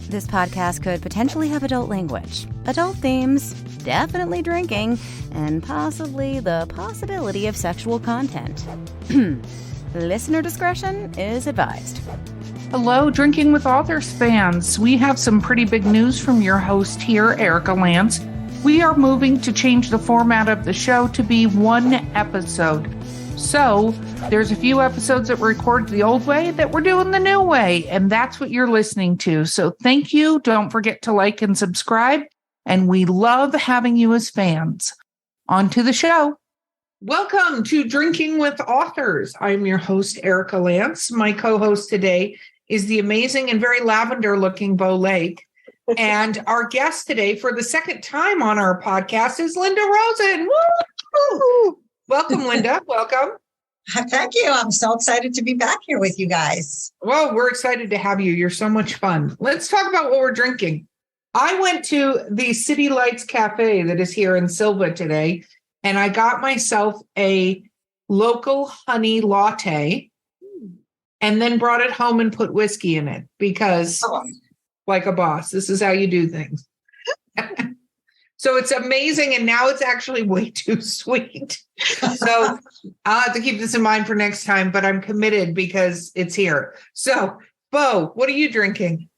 This podcast could potentially have adult language, adult themes, definitely drinking, and possibly the possibility of sexual content. Listener discretion is advised. Hello, Drinking with Authors fans. We have some pretty big news from your host here, Erica Lance. We are moving to change the format of the show to be one episode. So there's a few episodes that were recorded the old way that we're doing the new way, and that's what you're listening to. So thank you. Don't forget to like and subscribe, and we love having you as fans. On to the show. Welcome to Drinking with Authors. I'm your host, Erica Lance. My co-host today is the amazing and very lavender-looking Bo Lake. And our guest today for the second time on our podcast is Linda Rosen. Woo! Welcome, Linda. Welcome. Thank you. I'm so excited to be back here with you guys. Well, we're excited to have you. You're so much fun. Let's talk about what we're drinking. I went to the City Lights Cafe that is here in Silva today, and I got myself a local honey latte and then brought it home and put whiskey in it because, like a boss, this is how you do things. So it's amazing. And now it's actually way too sweet. So I'll have to keep this in mind for next time, but I'm committed because it's here. So, Bo, what are you drinking?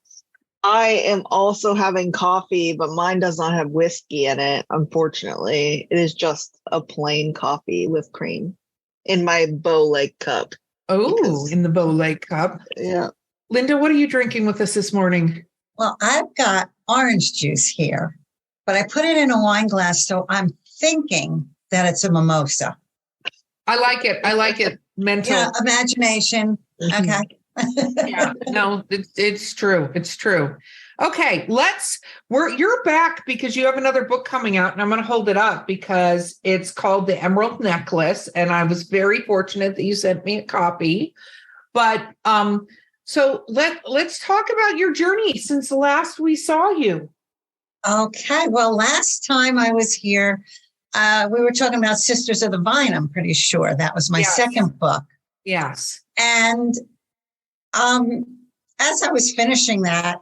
I am also having coffee, but mine does not have whiskey in it, unfortunately. It is just a plain coffee with cream in my Bo Lake cup. Oh, in the Bo Lake cup. Yeah. Linda, what are you drinking with us this morning? Well, I've got orange juice here, but I put it in a wine glass, so I'm thinking that it's a mimosa. I like it. I like it. Mental. Yeah, imagination. Mm-hmm. Okay. Yeah, no, it's true. It's true. Okay, you're back because you have another book coming out, and I'm going to hold it up because it's called The Emerald Necklace, and I was very fortunate that you sent me a copy. But so let's talk about your journey since the last we saw you. Okay. Well, last time I was here, we were talking about Sisters of the Vine, I'm pretty sure. That was my second book. Yes. And as I was finishing that,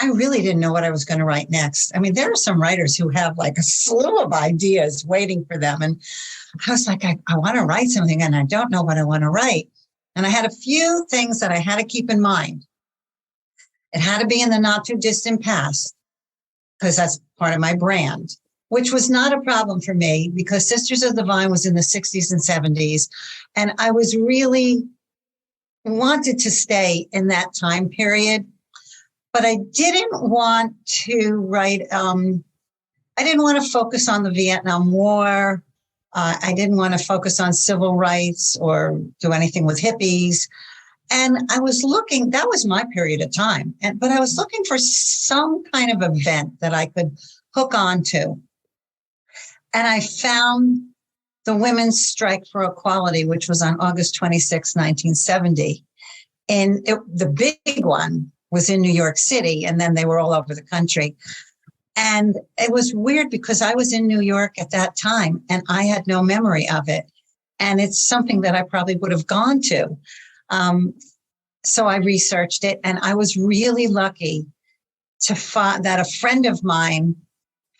I really didn't know what I was going to write next. I mean, there are some writers who have like a slew of ideas waiting for them. And I was like, I want to write something and I don't know what I want to write. And I had a few things that I had to keep in mind. It had to be in the not too distant past because that's part of my brand, which was not a problem for me because Sisters of the Vine was in the 60s and 70s. And I was really wanted to stay in that time period, but I didn't want to write, I didn't want to focus on the Vietnam War. I didn't want to focus on civil rights or do anything with hippies. And I was looking, that was my period of time. But I was looking for some kind of event that I could hook on to. And I found the Women's Strike for Equality, which was on August 26, 1970. And the big one was in New York City, and then they were all over the country. And it was weird because I was in New York at that time, and I had no memory of it. And it's something that I probably would have gone to. So I researched it, and I was really lucky to find that a friend of mine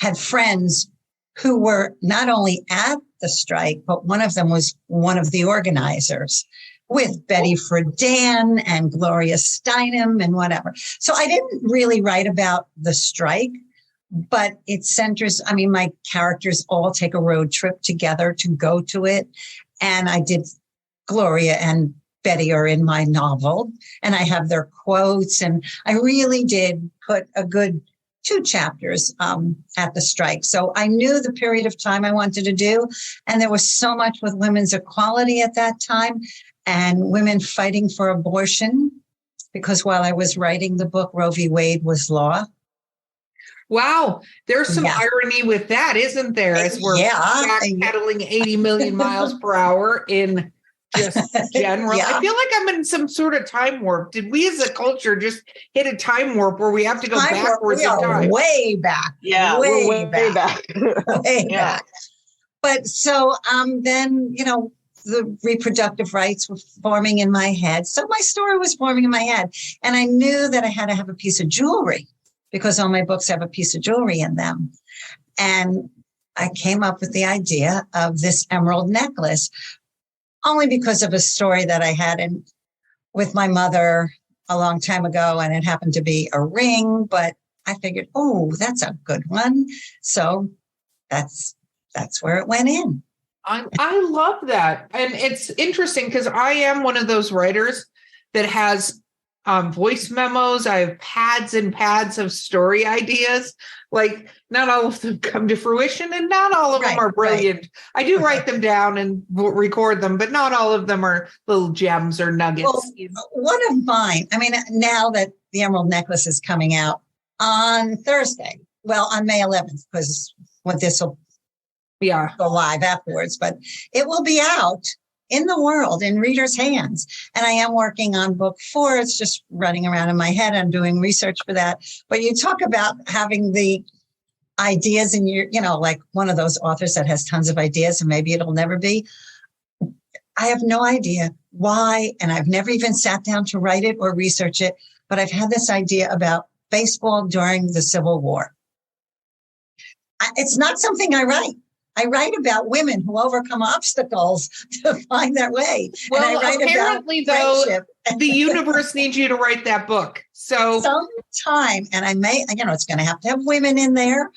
had friends who were not only at the strike, but one of them was one of the organizers with Betty Friedan and Gloria Steinem and whatever. So I didn't really write about the strike, but it centers, I mean, my characters all take a road trip together to go to it. And I did, Gloria and Betty are in my novel, and I have their quotes. And I really did put a good 2 chapters at the strike. So I knew the period of time I wanted to do. And there was so much with women's equality at that time and women fighting for abortion, because while I was writing the book, Roe v. Wade was law. Wow. There's some irony with that, isn't there? As we're backpedaling 80 million miles per hour in just general. I feel like I'm in some sort of time warp. Did we as a culture just hit a time warp where we have to go backwards in time? Way back. Yeah, way back. Way back. But so then, the reproductive rights were forming in my head. So my story was forming in my head. And I knew that I had to have a piece of jewelry because all my books have a piece of jewelry in them. And I came up with the idea of this emerald necklace only because of a story that I had with my mother a long time ago. And it happened to be a ring, but I figured, oh, that's a good one. So that's where it went in. I love that. And it's interesting because I am one of those writers that has voice memos. I have pads and pads of story ideas. Like, not all of them come to fruition and not all of them are brilliant. Right. I do write them down and record them, but not all of them are little gems or nuggets. Well, one of mine, I mean, now that the Emerald Necklace is coming out on Thursday, well, on May 11th, because when this will go live afterwards, but it will be out in the world, in readers' hands. And I am working on book 4. It's just running around in my head. I'm doing research for that. But you talk about having the ideas in your, like one of those authors that has tons of ideas and maybe it'll never be. I have no idea why. And I've never even sat down to write it or research it. But I've had this idea about baseball during the Civil War. It's not something I write. I write about women who overcome obstacles to find their way. Well, and I write apparently, though, the universe needs you to write that book. So sometime, and I may, it's going to have women in there.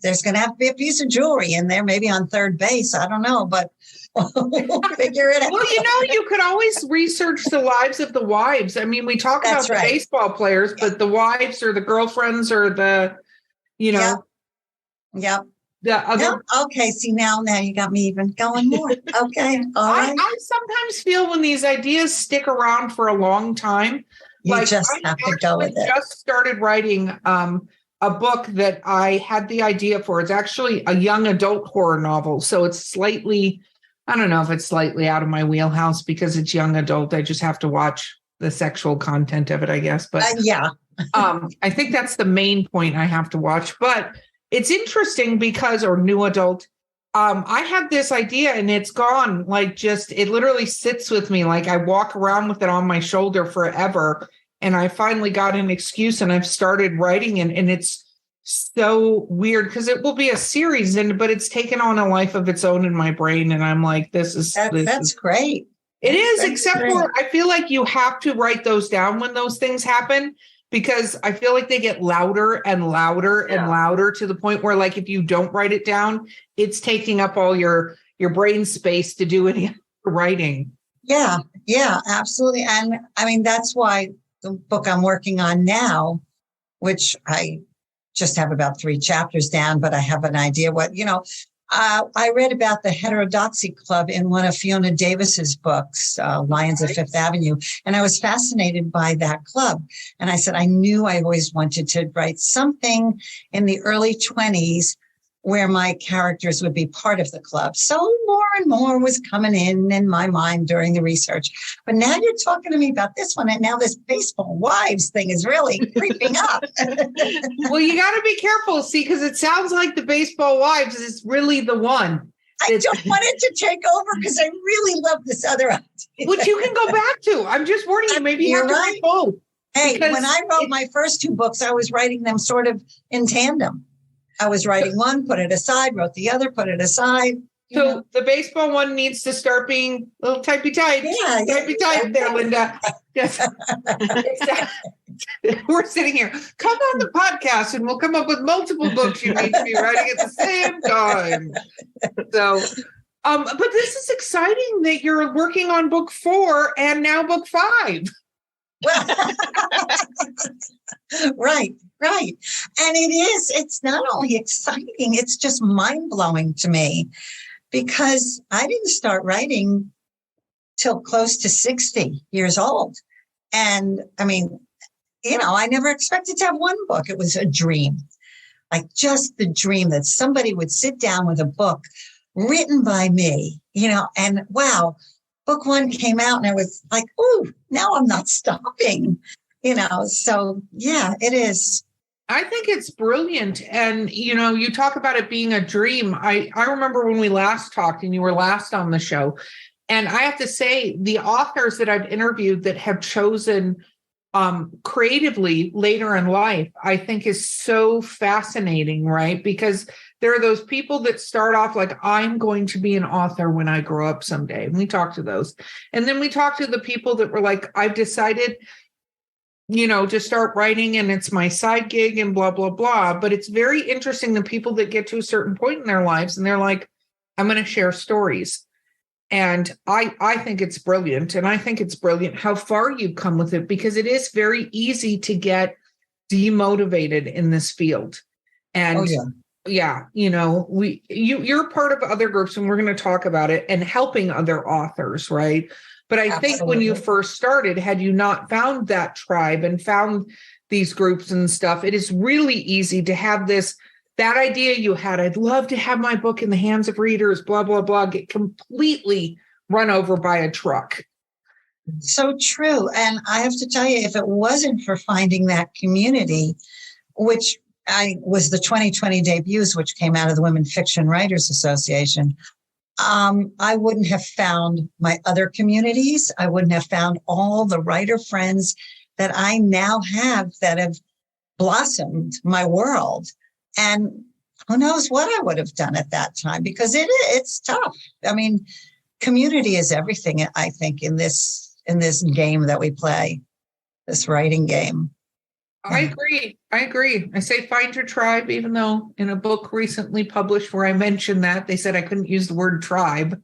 There's going to have to be a piece of jewelry in there, maybe on third base. I don't know, but we'll figure it out. Well, you could always research the lives of the wives. I mean, we talk about the baseball players, but the wives or the girlfriends or the, Yep. The other. Okay. See, now you got me even going more. Okay. All right. I sometimes feel when these ideas stick around for a long time, you just have to go with it. I just started writing a book that I had the idea for. It's actually a young adult horror novel. So it's slightly, I don't know if it's slightly out of my wheelhouse because it's young adult. I just have to watch the sexual content of it, I guess. But I think that's the main point I have to watch. But it's interesting because, or new adult, I had this idea and it's gone. It literally sits with me. Like I walk around with it on my shoulder forever. And I finally got an excuse and I've started writing it. And it's so weird because it will be a series, but it's taken on a life of its own in my brain. And I'm like, that's great. It is, except for I feel like you have to write those down when those things happen. Because I feel like they get louder and louder and louder to the point where, like, if you don't write it down, it's taking up all your brain space to do any writing. Yeah, absolutely. And I mean, that's why the book I'm working on now, which I just have about 3 chapters down, but I have an idea what, I read about the Heterodoxy Club in one of Fiona Davis's books, Lions of Fifth Avenue, and I was fascinated by that club. And I said, I knew I always wanted to write something in the early 20s where my characters would be part of the club. So more and more was coming in my mind during the research. But now you're talking to me about this one, and now this baseball wives thing is really creeping up. Well, you got to be careful, because it sounds like the baseball wives is really the one. I don't want it to take over because I really love this other idea. Which you can go back to. I'm just warning you. Maybe you have to write both. Hey, when I wrote my first 2 books, I was writing them sort of in tandem. I was writing one, put it aside, wrote the other, put it aside. So the baseball one needs to start being a little typey type. Yeah, typey type there, Linda. Yes. We're sitting here. Come on the podcast and we'll come up with multiple books you need to be writing at the same time. So, but this is exciting that you're working on book 4 and now book 5. Well, right. And it's not only exciting, it's just mind-blowing to me because I didn't start writing till close to 60 years old. And I mean, I never expected to have one book. It was a dream, like just the dream that somebody would sit down with a book written by me, and wow, book 1 came out and I was like, ooh, now I'm not stopping, so yeah, it is. I think it's brilliant. And, you talk about it being a dream. I remember when we last talked and you were last on the show, And I have to say, the authors that I've interviewed that have chosen creatively later in life, I think is so fascinating, right? Because there are those people that start off like, I'm going to be an author when I grow up someday. And we talk to those. And then we talk to the people that were like, I've decided, to start writing and it's my side gig and blah, blah, blah. But it's very interesting, the people that get to a certain point in their lives and they're like, I'm going to share stories. And I think it's brilliant. And I think it's brilliant how far you've come with it, because it is very easy to get demotivated in this field. And you're part of other groups and we're going to talk about it and helping other authors, right? But I think when you first started, had you not found that tribe and found these groups and stuff, it is really easy to have that idea you had, I'd love to have my book in the hands of readers, blah, blah, blah, get completely run over by a truck. So true. And I have to tell you, if it wasn't for finding that community, which was the 2020 debuts, which came out of the Women Fiction Writers Association, I wouldn't have found my other communities. I wouldn't have found all the writer friends that I now have that have blossomed my world. And who knows what I would have done at that time, because it's tough. I mean, community is everything, I think, in this game that we play, this writing game. I agree. I say find your tribe, even though in a book recently published where I mentioned that, they said I couldn't use the word tribe.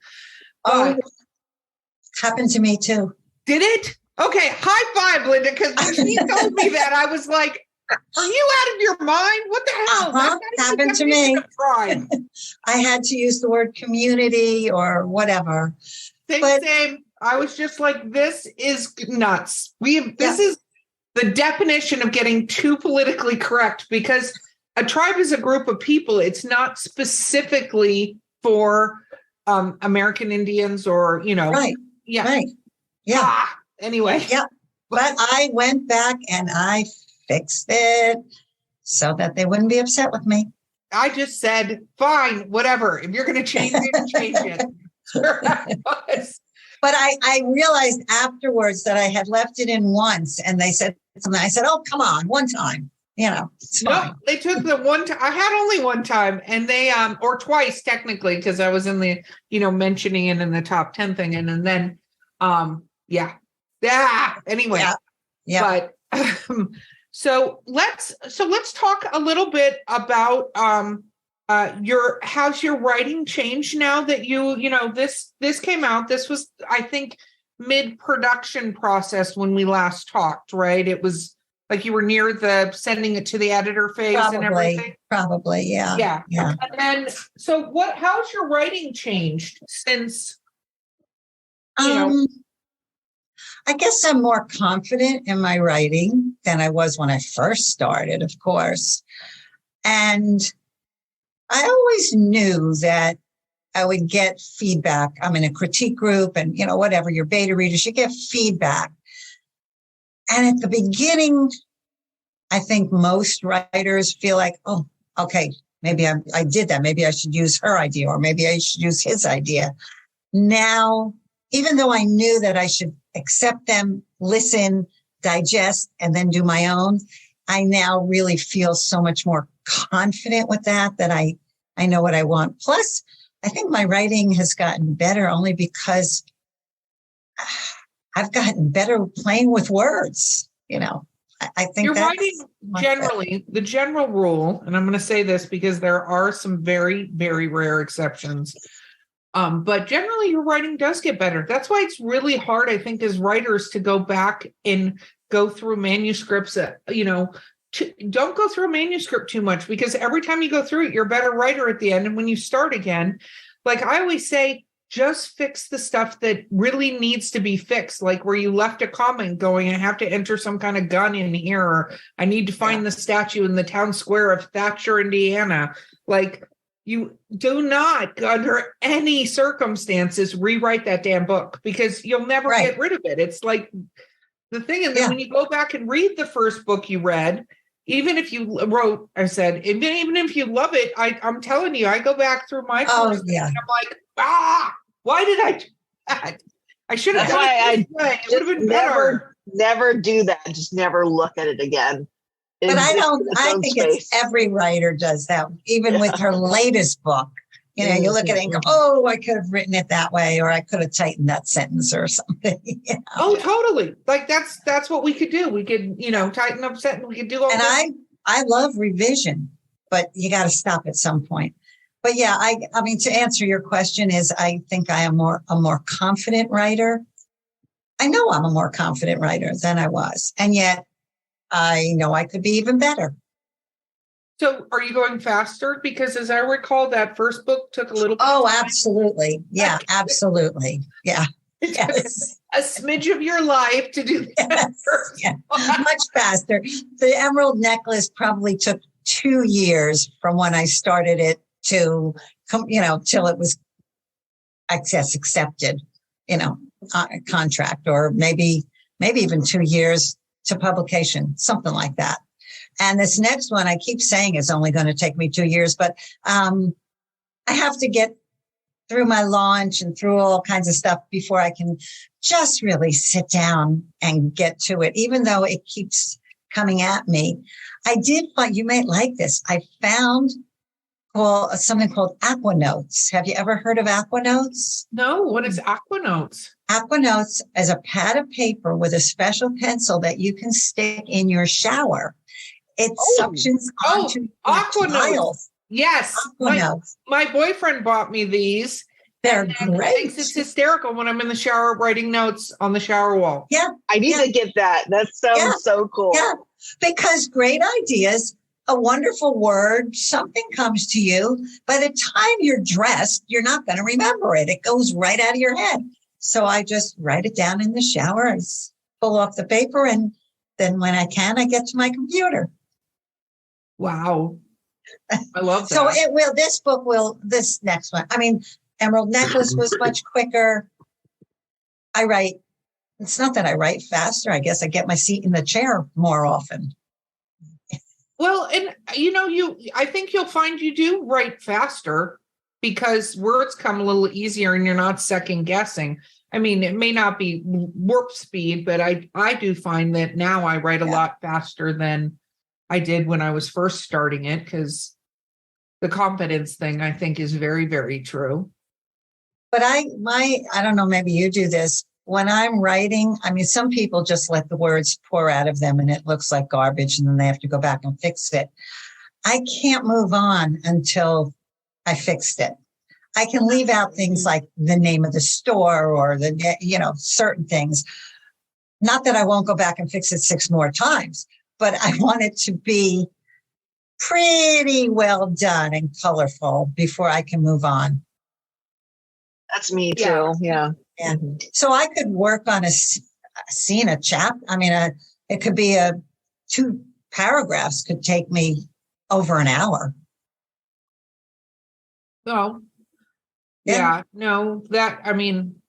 Oh, happened to me too. Did it? Okay. High five, Linda, because when she told me that, I was like, are you out of your mind? What the hell? Happened to me. I had to use the word community or whatever. Same. I was just like, this is nuts. This is the definition of getting too politically correct, because a tribe is a group of people. It's not specifically for American Indians or, Right. Yeah. Right. Yeah. Anyway. Yeah. But I went back and I fixed it so that they wouldn't be upset with me. I just said, fine, whatever. If you're going to change it, change it. But I realized afterwards that I had left it in once, and they said something. I said, "Oh, come on, one time, it's fine." No, they took the one time. I had only one time, and they or twice technically, because I was in the mentioning it in the top 10 thing, and then anyway, yeah. But so let's talk a little bit about how's your writing changed now that this came out. This was, I think, mid-production process when we last talked, right? It was like you were near the sending it to the editor phase and everything. Probably, yeah. And then, so how's your writing changed since? I guess I'm more confident in my writing than I was when I first started, of course. And I always knew that I would get feedback. I'm in a critique group and, whatever, your beta readers, you get feedback. And at the beginning, I think most writers feel like, oh, okay, maybe I did that. Maybe I should use her idea, or maybe I should use his idea. Now, even though I knew that I should accept them, listen, digest, and then do my own, I now really feel so much more confident with that I know what I want. Plus, I think my writing has gotten better only because I've gotten better playing with words. I think you're writing generally, the general rule, and I'm going to say this because there are some very, very rare exceptions. But generally your writing does get better. That's why it's really hard, I think, as writers to go back and go through manuscripts, don't go through a manuscript too much, because every time you go through it, you're a better writer at the end. And when you start again, like I always say, just fix the stuff that really needs to be fixed. Like where you left a comment going, I have to enter some kind of gun in here, or I need to find the statue in the town square of Thatcher, Indiana. Like, you do not, under any circumstances, rewrite that damn book, because you'll never get rid of it. It's like the thing. And then when you go back and read the first book you read, even if you wrote, I said, even if you love it, I'm telling you, I go back through my first and I'm like, why did I? that. I should have That's done why it this way. It would have been better. never do that. Just never look at it again. But I think space. it's every writer does that, even with her latest book. You know, you look at it and go, oh, I could have written it that way, or I could have tightened that sentence or something. You know? Oh, totally. Like that's what we could do. We could, tighten up sentence. We could do all and this. I love revision, but you got to stop at some point. But yeah, I mean, to answer your question is I think I am a more confident writer. I know I'm a more confident writer than I was. And yet I know I could be even better. So are you going faster? Because as I recall, that first book took a little bit. Oh, absolutely. Yeah, absolutely. Yeah. Yes. A smidge of your life to do that. Yes. Yeah. Much faster. The Emerald Necklace probably took 2 years from when I started it to, till it was, I guess, accepted, contract, or maybe even 2 years to publication, something like that. And this next one, I keep saying is only going to take me 2 years, but I have to get through my launch and through all kinds of stuff before I can just really sit down and get to it, even though it keeps coming at me. I did find, you might like this, I found something called Aquanotes. Have you ever heard of Aquanotes? No, what is Aquanotes? Aquanotes is a pad of paper with a special pencil that you can stick in your shower. It suctions onto Aquanotes. Yes. Aquanotes. My boyfriend bought me these. They're great. Thinks it's hysterical when I'm in the shower writing notes on the shower wall. Yeah. I need to get that. That sounds so cool. Yeah. Because great ideas, a wonderful word, something comes to you. By the time you're dressed, you're not going to remember it. It goes right out of your head. So I just write it down in the shower. I pull off the paper, and then when I can, I get to my computer. Wow. I love that. So this next one, I mean, Emerald Necklace was much quicker. It's not that I write faster. I guess I get my seat in the chair more often. Well, and I think you'll find you do write faster because words come a little easier and you're not second guessing. I mean, it may not be warp speed, but I do find that now I write a lot faster than I did when I was first starting it, because the confidence thing, I think, is very, very true. But I don't know, maybe you do this. When I'm writing, I mean, some people just let the words pour out of them and it looks like garbage and then they have to go back and fix it. I can't move on until I fixed it. I can leave out things like the name of the store or certain things. Not that I won't go back and fix it 6 more times, but I want it to be pretty well done and colorful before I can move on. That's me too. Yeah. And so I could work on a scene, a chapter. I mean, it could be 2 paragraphs could take me over an hour. Oh, yeah. No,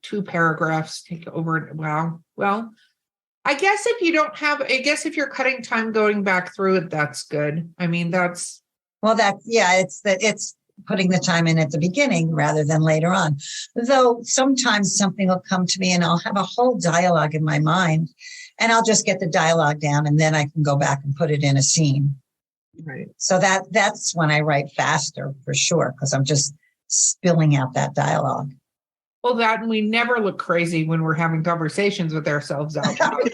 2 paragraphs take over. Wow. Well, I guess if you're cutting time going back through it, that's good. I mean, it's putting the time in at the beginning rather than later on. Though sometimes something will come to me and I'll have a whole dialogue in my mind and I'll just get the dialogue down and then I can go back and put it in a scene. Right. So that's when I write faster for sure, because I'm just spilling out that dialogue. Well, that, and we never look crazy when we're having conversations with ourselves out loud.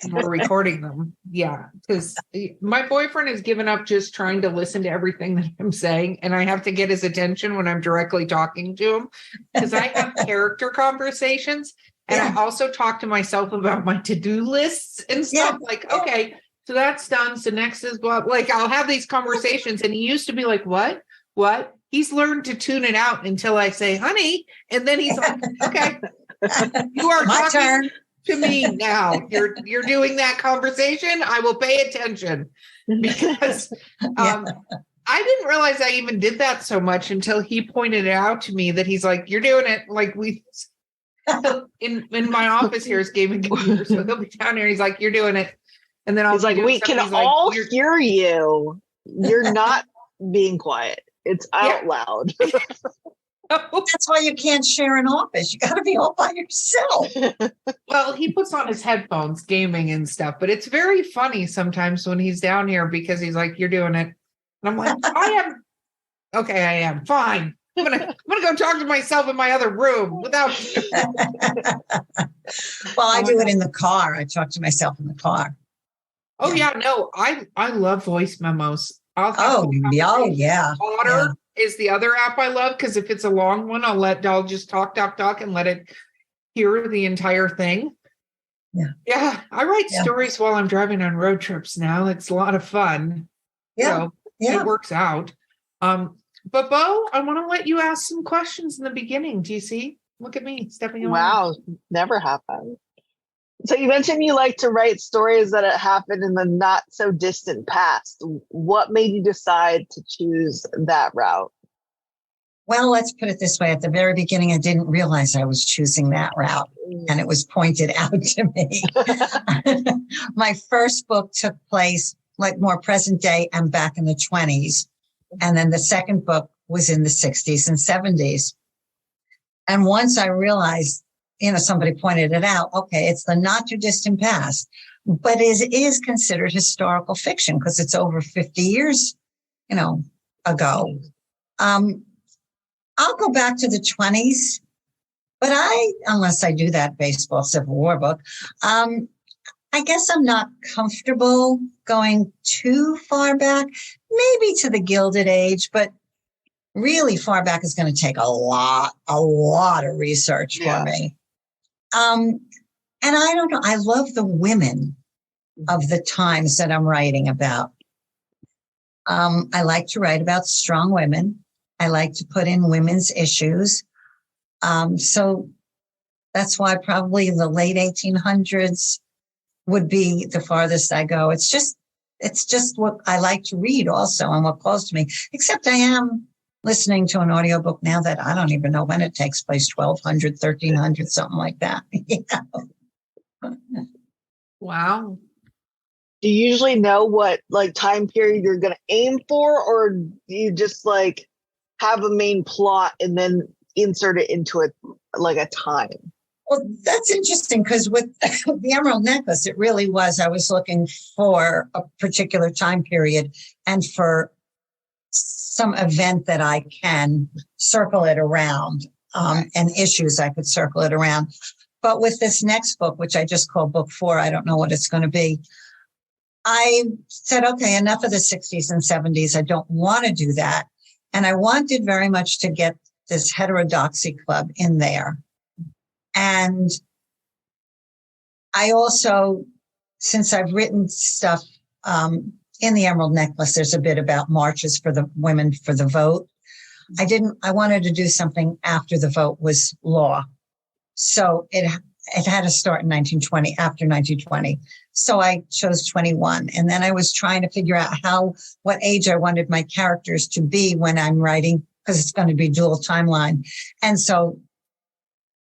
We're recording them. Yeah. Because my boyfriend has given up just trying to listen to everything that I'm saying. And I have to get his attention when I'm directly talking to him, because I have character conversations. And I also talk to myself about my to-do lists and stuff okay, so that's done. So next is blah. Like, I'll have these conversations and he used to be like, what? He's learned to tune it out until I say, honey. And then he's like, okay, you are my talking turn to me now. You're doing that conversation. I will pay attention, because I didn't realize I even did that so much until he pointed it out to me, that he's like, you're doing it. Like, in my office here is gaming computer. So he'll be down there. He's like, you're doing it. And then we can all hear you. You're not being quiet. It's out loud. That's why you can't share an office. You got to be all by yourself. Well, he puts on his headphones, gaming and stuff, but it's very funny sometimes when he's down here because he's like, "You're doing it," and I'm like, "I am." Okay, I am fine. I'm gonna go talk to myself in my other room without. Well, I do it in the car. I talk to myself in the car. Oh yeah, no, I love voice memos. Oh yeah. Otter is the other app I love because if it's a long one, I'll just talk, and let it hear the entire thing. Yeah. I write stories while I'm driving on road trips now. It's a lot of fun. Yeah. So it works out. But Bo, I want to let you ask some questions in the beginning. Do you see? Look at me stepping away. Wow, never happened. So you mentioned you like to write stories that happened in the not so distant past. What made you decide to choose that route? Well, let's put it this way. At the very beginning, I didn't realize I was choosing that route, and it was pointed out to me. My first book took place like more present day and back in the 20s. And then the second book was in the 60s and 70s. And once I realized, somebody pointed it out, okay, it's the not too distant past, but it is considered historical fiction because it's over 50 years, ago. I'll go back to the 20s, but unless I do that baseball Civil War book, I guess I'm not comfortable going too far back, maybe to the Gilded Age, but really far back is going to take a lot of research for me. And I don't know, I love the women of the times that I'm writing about. I like to write about strong women. I like to put in women's issues. So that's why probably the late 1800s would be the farthest I go. It's just what I like to read also and what calls to me, except I am listening to an audiobook now that I don't even know when it takes place, 1200, 1300, something like that. Wow. Do you usually know what time period you're going to aim for, or do you just have a main plot and then insert it into a time? Well, that's interesting because with the Emerald Necklace, it really was, I was looking for a particular time period and for some event that I can circle it around, and issues I could circle it around. But with this next book, which I just call book 4, I don't know what it's going to be. I said, okay, enough of the 60s and 70s. I don't want to do that. And I wanted very much to get this heterodoxy club in there. And I also, since I've written stuff in the Emerald Necklace, there's a bit about marches for the women for the vote. I wanted to do something after the vote was law. So it had to start in 1920, after 1920. So I chose 21. And then I was trying to figure out what age I wanted my characters to be when I'm writing, because it's going to be dual timeline. And so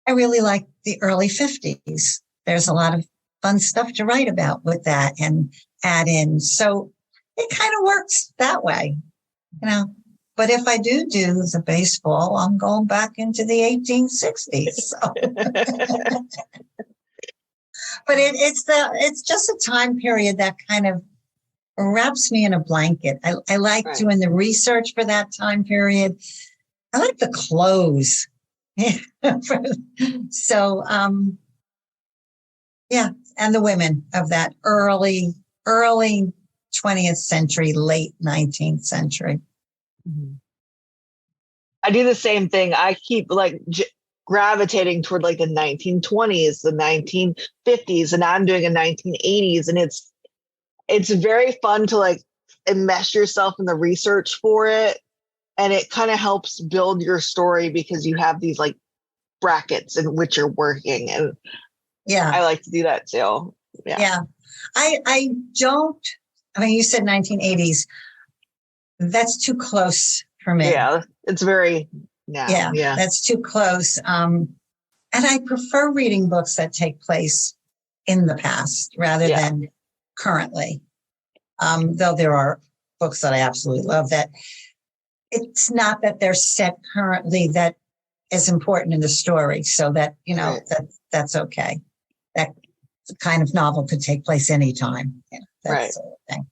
I really like the early 50s. There's a lot of fun stuff to write about with that and add in. So it kind of works that way, But if I do the baseball, I'm going back into the 1860s. So. But it's just a time period that kind of wraps me in a blanket. I like doing the research for that time period. I like the clothes. So, and the women of that early 20th century, late 19th century. Mm-hmm. I do the same thing. I keep gravitating toward the 1920s, the 1950s, and now I'm doing a 1980s, and it's very fun to enmesh yourself in the research for it, and it kind of helps build your story because you have these brackets in which you're working, and I like to do that too. I don't. I mean, you said 1980s. That's too close for me. Yeah, it's very. Yeah, that's too close. And I prefer reading books that take place in the past rather than currently. Though there are books that I absolutely love that it's not that they're set currently that is important in the story. So that, Right. that's okay. That kind of novel could take place anytime. That Right. sort of thing.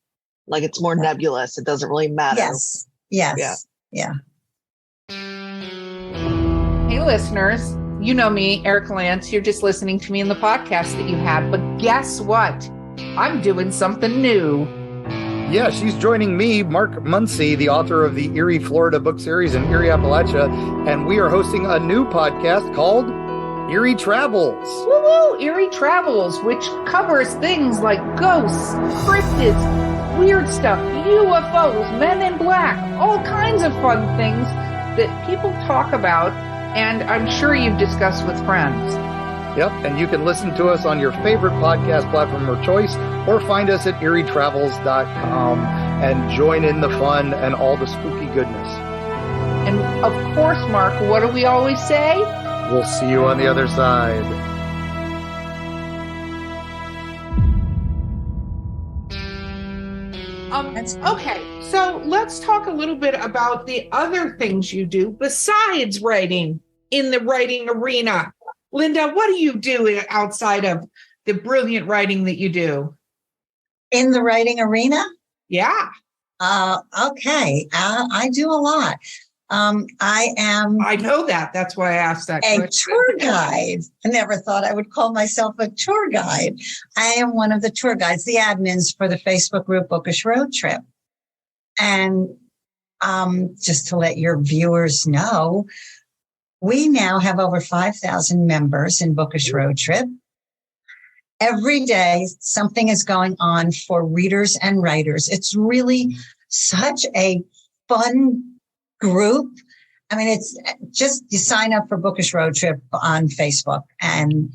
Like it's more nebulous. It doesn't really matter. Yes. Yeah. Hey, listeners, you know me, Erica Lance. You're just listening to me in the podcast that you have. But guess what? I'm doing something new. Yeah, she's joining me, Mark Muncy, the author of the Erie, Florida book series in Erie, Appalachia, and we are hosting a new podcast called Erie Travels. Woo-woo! Erie Travels, which covers things like ghosts, cryptids, weird stuff, UFOs, men in black, all kinds of fun things that people talk about, and I'm sure you've discussed with friends. Yep, and you can listen to us on your favorite podcast platform of choice, or find us at erietravels.com and join in the fun and all the spooky goodness. And of course, Mark, what do we always say? We'll see you on the other side. Okay, so let's talk a little bit about the other things you do besides writing in the writing arena. Linda, what do you do outside of the brilliant writing that you do? In the writing arena? Yeah. Okay. I do a lot. I am. I know that. That's why I asked that a question. tour guide. I never thought I would call myself a tour guide. I am one of the tour guides, the admins for the Facebook group Bookish Road Trip. And just to let your viewers know, we now have over 5,000 members in Bookish Road Trip. Every day, something is going on for readers and writers. It's really such a fun group. I mean, it's just you sign up for Bookish Road Trip on Facebook, and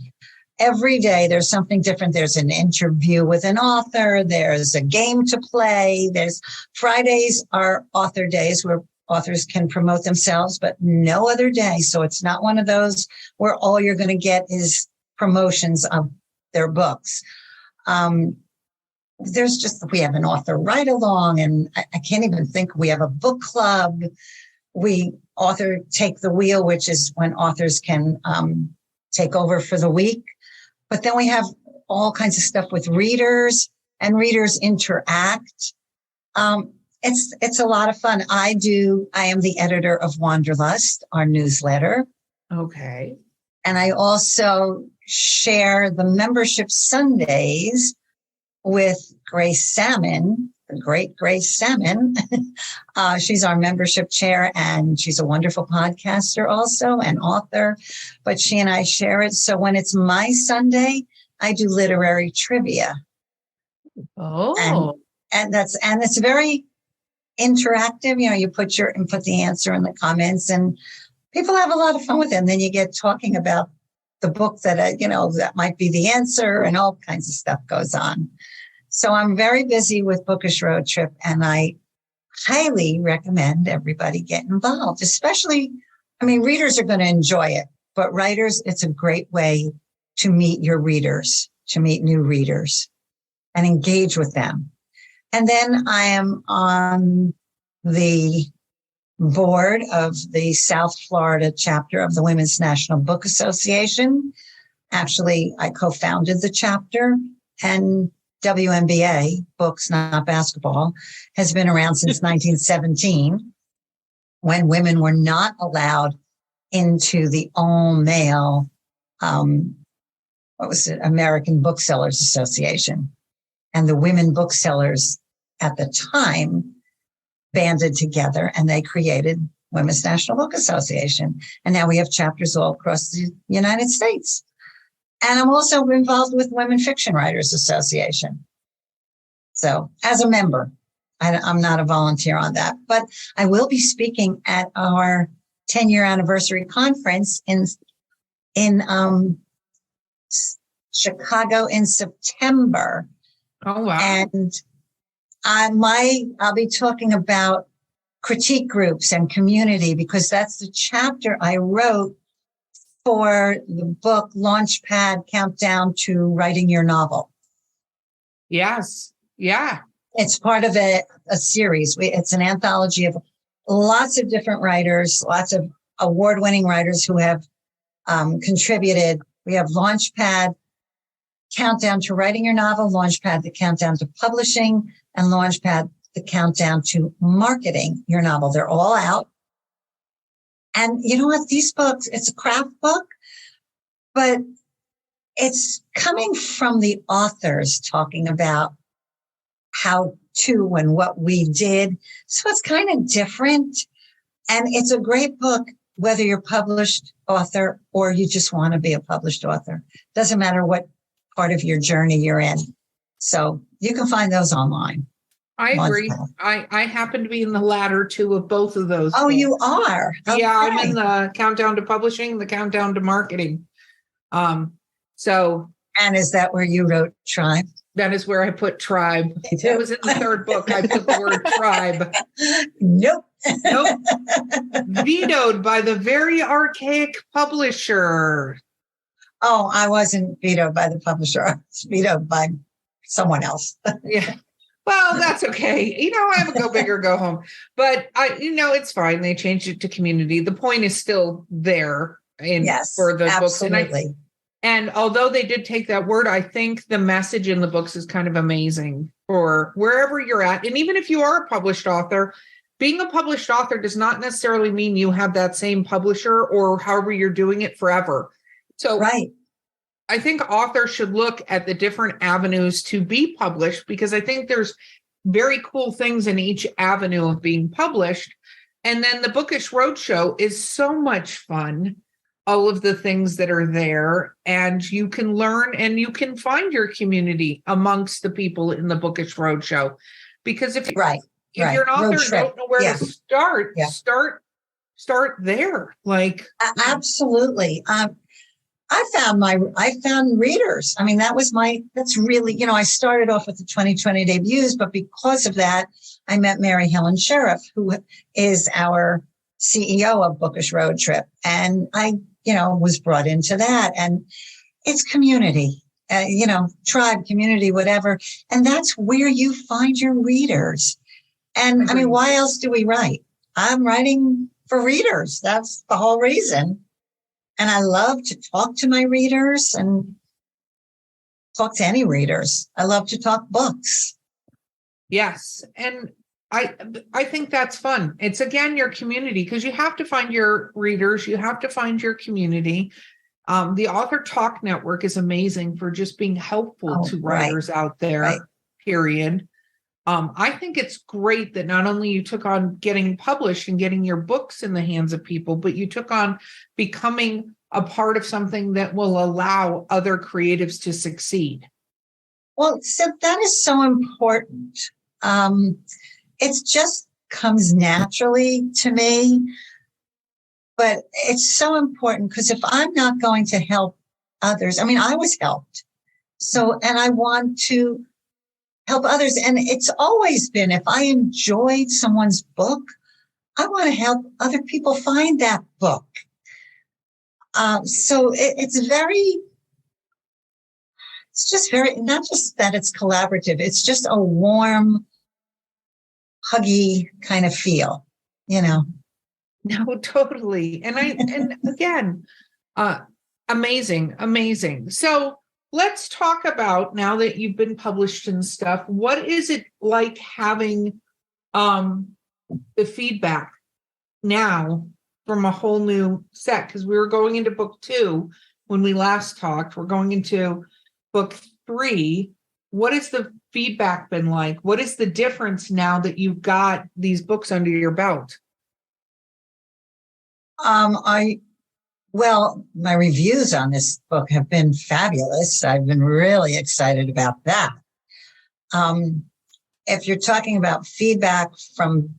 every day there's something different. There's an interview with an author. There's a game to play. There's Fridays are author days where authors can promote themselves, but no other day. So it's not one of those where all you're going to get is promotions of their books. There's just, we have an author ride along, and I can't even think. We have a book club. We author take the wheel, which is when authors can take over for the week. But then we have all kinds of stuff with readers, and readers interact. It's a lot of fun. I am the editor of Wanderlust, our newsletter. Okay. And I also share the membership Sundays with Grace Salmon, the great Grace Salmon. She's our membership chair, and she's a wonderful podcaster also, and author. But she and I share it. So when it's my Sunday, I do literary trivia. Oh. And it's very interactive. You put the answer in the comments, and people have a lot of fun with it. And then you get talking about the book that, that might be the answer, and all kinds of stuff goes on. So I'm very busy with Bookish Road Trip, and I highly recommend everybody get involved, especially, readers are going to enjoy it, but writers, it's a great way to meet your readers, to meet new readers and engage with them. And then I am on the board of the South Florida chapter of the Women's National Book Association. Actually, I co-founded the chapter, and WNBA, books, not basketball, has been around since 1917, when women were not allowed into the all-male, American Booksellers Association. And the women booksellers at the time banded together, and they created Women's National Book Association. And now we have chapters all across the United States. And I'm also involved with Women Fiction Writers Association. So as a member, I'm not a volunteer on that, but I will be speaking at our 10-year anniversary conference in Chicago in September. Oh, wow. And I'll be talking about critique groups and community, because that's the chapter I wrote for the book Launchpad Countdown to Writing Your Novel. Yes. Yeah. It's part of a series. It's an anthology of lots of different writers, lots of award-winning writers who have contributed. We have Launchpad, Countdown to Writing Your Novel, Launchpad, the Countdown to Publishing, and Launchpad, the Countdown to Marketing Your Novel. They're all out. And you know what? These books, it's a craft book, but it's coming from the authors talking about how to and what we did. So it's kind of different. And it's a great book, whether you're a published author or you just want to be a published author. Doesn't matter what part of your journey you're in. So you can find those online. I agree. I happen to be in the latter two of both of those. Oh, books. You are? Okay. Yeah, I'm in the Countdown to Publishing, the Countdown to Marketing. So. And is that where you wrote Tribe? That is where I put Tribe. It was in the third book. I put the word Tribe. Nope. Vetoed by the very archaic publisher. Oh, I wasn't vetoed by the publisher. I was vetoed by someone else. Yeah. Well, that's okay. I have a go big or go home. But it's fine. They changed it to community. The point is still there for the absolutely. books. And although they did take that word, I think the message in the books is kind of amazing for wherever you're at. And even if you are a published author, being a published author does not necessarily mean you have that same publisher or however you're doing it forever. So right. I think authors should look at the different avenues to be published, because I think there's very cool things in each avenue of being published. And then the Bookish Roadshow is so much fun. All of the things that are there, and you can learn and you can find your community amongst the people in the Bookish Roadshow. Because if you're an author and don't know where to start there. Like absolutely. I found readers. I mean, that's really, I started off with the 2020 debuts, but because of that, I met Mary Helen Sheriff, who is our CEO of Bookish Road Trip. And I was brought into that, and it's community, tribe, community, whatever. And that's where you find your readers. And I mean, why else do we write? I'm writing for readers. That's the whole reason. And I love to talk to my readers and talk to any readers. I love to talk books. Yes. And I think that's fun. It's, again, your community, because you have to find your readers. You have to find your community. The Author Talk Network is amazing for just being helpful to writers out there, period. I think it's great that not only you took on getting published and getting your books in the hands of people, but you took on becoming a part of something that will allow other creatives to succeed. Well, so that is so important. It just comes naturally to me, but it's so important because if I'm not going to help others, I mean, I was helped. So, and I want to help others. And it's always been, if I enjoyed someone's book, I want to help other people find that book. So it's just very, not just that it's collaborative, it's just a warm, huggy kind of feel, No, totally. And again, amazing. So let's talk about, now that you've been published and stuff, what is it like having the feedback now from a whole new set? Because we were going into book 2 when we last talked. We're going into book 3. What has the feedback been like? What is the difference now that you've got these books under your belt? Well, my reviews on this book have been fabulous. I've been really excited about that. If you're talking about feedback from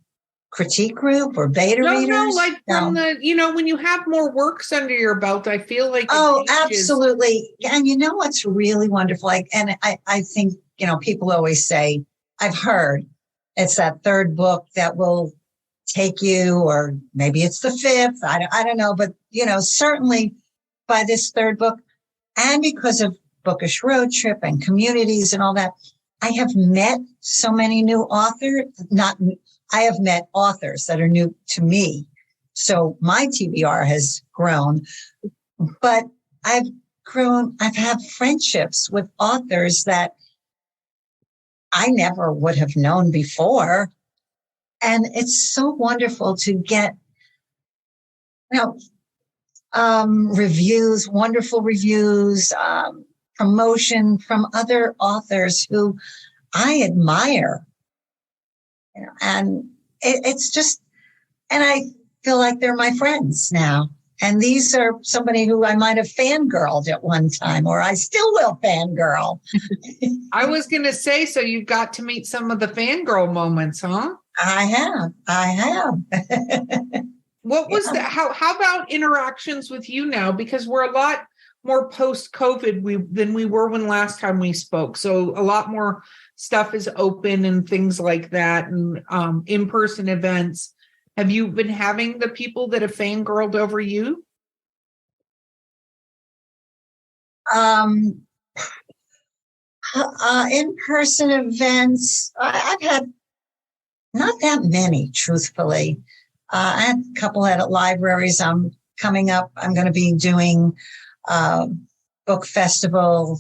critique group or beta readers? No, like from the, when you have more works under your belt, I feel like. Oh, absolutely. And what's really wonderful? And I think, people always say, I've heard it's that third book that will take you, or maybe it's the 5th. I don't know. But, certainly by this third book, and because of Bookish Road Trip and communities and all that, I have met so many new authors, I have met authors that are new to me. So my TBR has grown, but I've had friendships with authors that I never would have known before. And it's so wonderful to get, reviews, wonderful reviews, promotion from other authors who I admire. And it's just, and I feel like they're my friends now. And these are somebody who I might have fangirled at one time, or I still will fangirl. I was going to say, so you got to meet some of the fangirl moments, huh? I have. What was that? How about interactions with you now? Because we're a lot more post-COVID than we were when last time we spoke. So a lot more stuff is open and things like that, and in-person events. Have you been having the people that have fangirled over you? In-person events, I've had not that many, truthfully. I had a couple at libraries. Coming up, I'm going to be doing book festival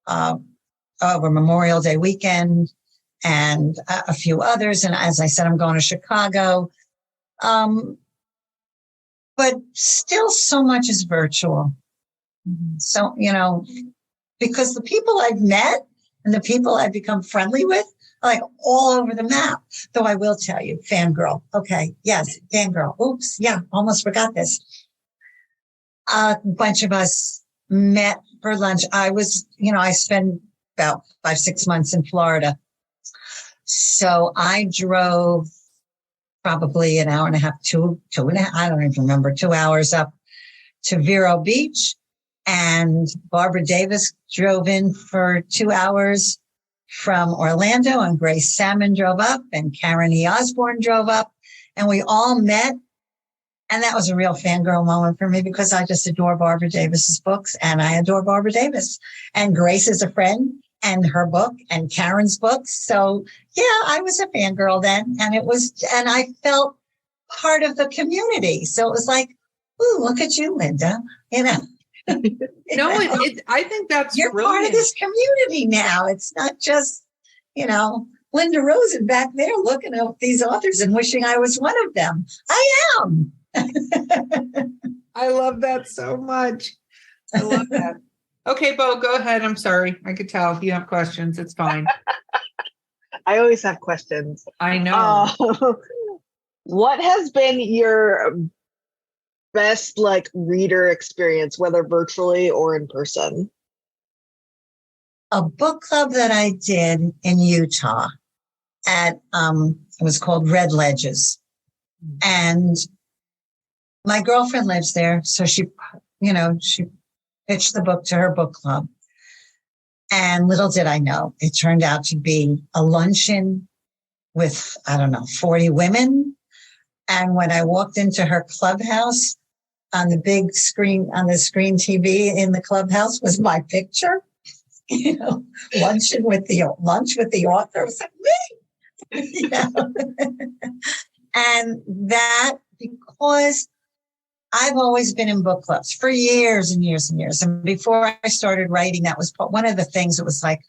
over Memorial Day weekend and a few others. And as I said, I'm going to Chicago. But still so much is virtual. So, because the people I've met and the people I've become friendly with are like all over the map. Though I will tell you, fangirl. Okay. Yes. Fangirl. Oops. Yeah. Almost forgot this. A bunch of us met for lunch. I spent about 5-6 months in Florida. So I drove probably an hour and a half, two and a half, I don't even remember, 2 hours up to Vero Beach. And Barbara Davis drove in for 2 hours from Orlando, and Grace Salmon drove up, and Karen E. Osborne drove up, and we all met. And that was a real fangirl moment for me because I just adore Barbara Davis's books, and I adore Barbara Davis. And Grace is a friend, and her book, and Karen's books. So yeah, I was a fangirl then, and I felt part of the community. So it was like, ooh, look at you, Linda. No, I think that's you're brilliant. part of this community now. It's not just, Linda Rosen back there looking at these authors and wishing I was one of them. I am. I love that so much. I love that. Okay, Bo, go ahead. I'm sorry. I could tell if you have questions. It's fine. I always have questions. I know. What has been your best reader experience, whether virtually or in person? A book club that I did in Utah at it was called Red Ledges. And my girlfriend lives there, so she pitched the book to her book club. And little did I know, it turned out to be a luncheon with, 40 women. And when I walked into her clubhouse, on the big screen, on the screen TV in the clubhouse was my picture, lunch with the author. It was like me, And that, because I've always been in book clubs for years and years and years. And before I started writing, that was one of the things that was like,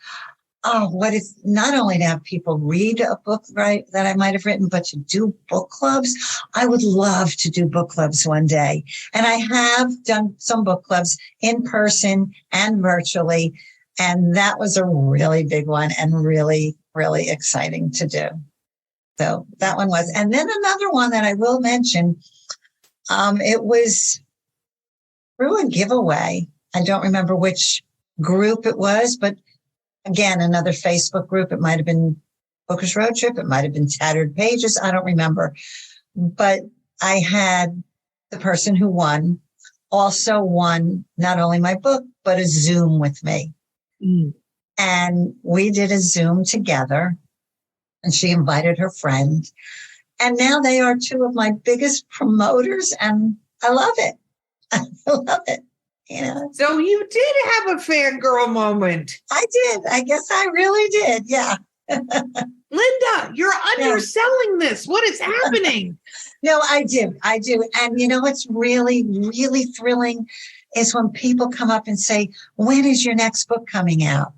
oh, what is not only to have people read a book, right, that I might have written, but to do book clubs. I would love to do book clubs one day. And I have done some book clubs in person and virtually. And that was a really big one and really, really exciting to do. So that one was. And then another one that I will mention, it was through a giveaway. I don't remember which group it was, but again, another Facebook group. It might have been Bookish Road Trip. It might have been Tattered Pages. I don't remember. But I had the person who won also won not only my book, but a Zoom with me. Mm. And we did a Zoom together, and she invited her friend. And now they are two of my biggest promoters, and I love it. I love it. You know, So you did have a fangirl moment. I did. I guess I really did. Yeah. Linda, you're underselling this. What is happening? No, I do. I do. And you know what's really, really thrilling is when people come up and say, when is your next book coming out?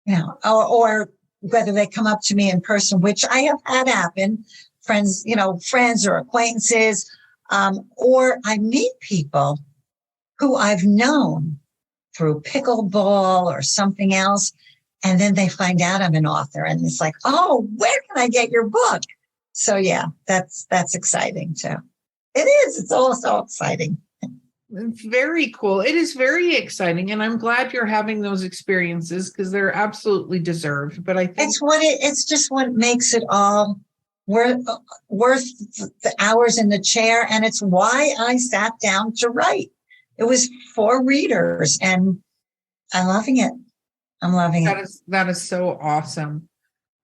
You know, or whether they come up to me in person, which I have had happen, friends or acquaintances, or I meet people who I've known through pickleball or something else. And then they find out I'm an author and it's like, oh, where can I get your book? So yeah, that's exciting too. It is. It's all so exciting. It's very cool. It is very exciting. And I'm glad you're having those experiences because they're absolutely deserved. But I think it's just what makes it all worth the hours in the chair. And it's why I sat down to write. It was for readers and I'm loving it. I'm loving it. That is so awesome.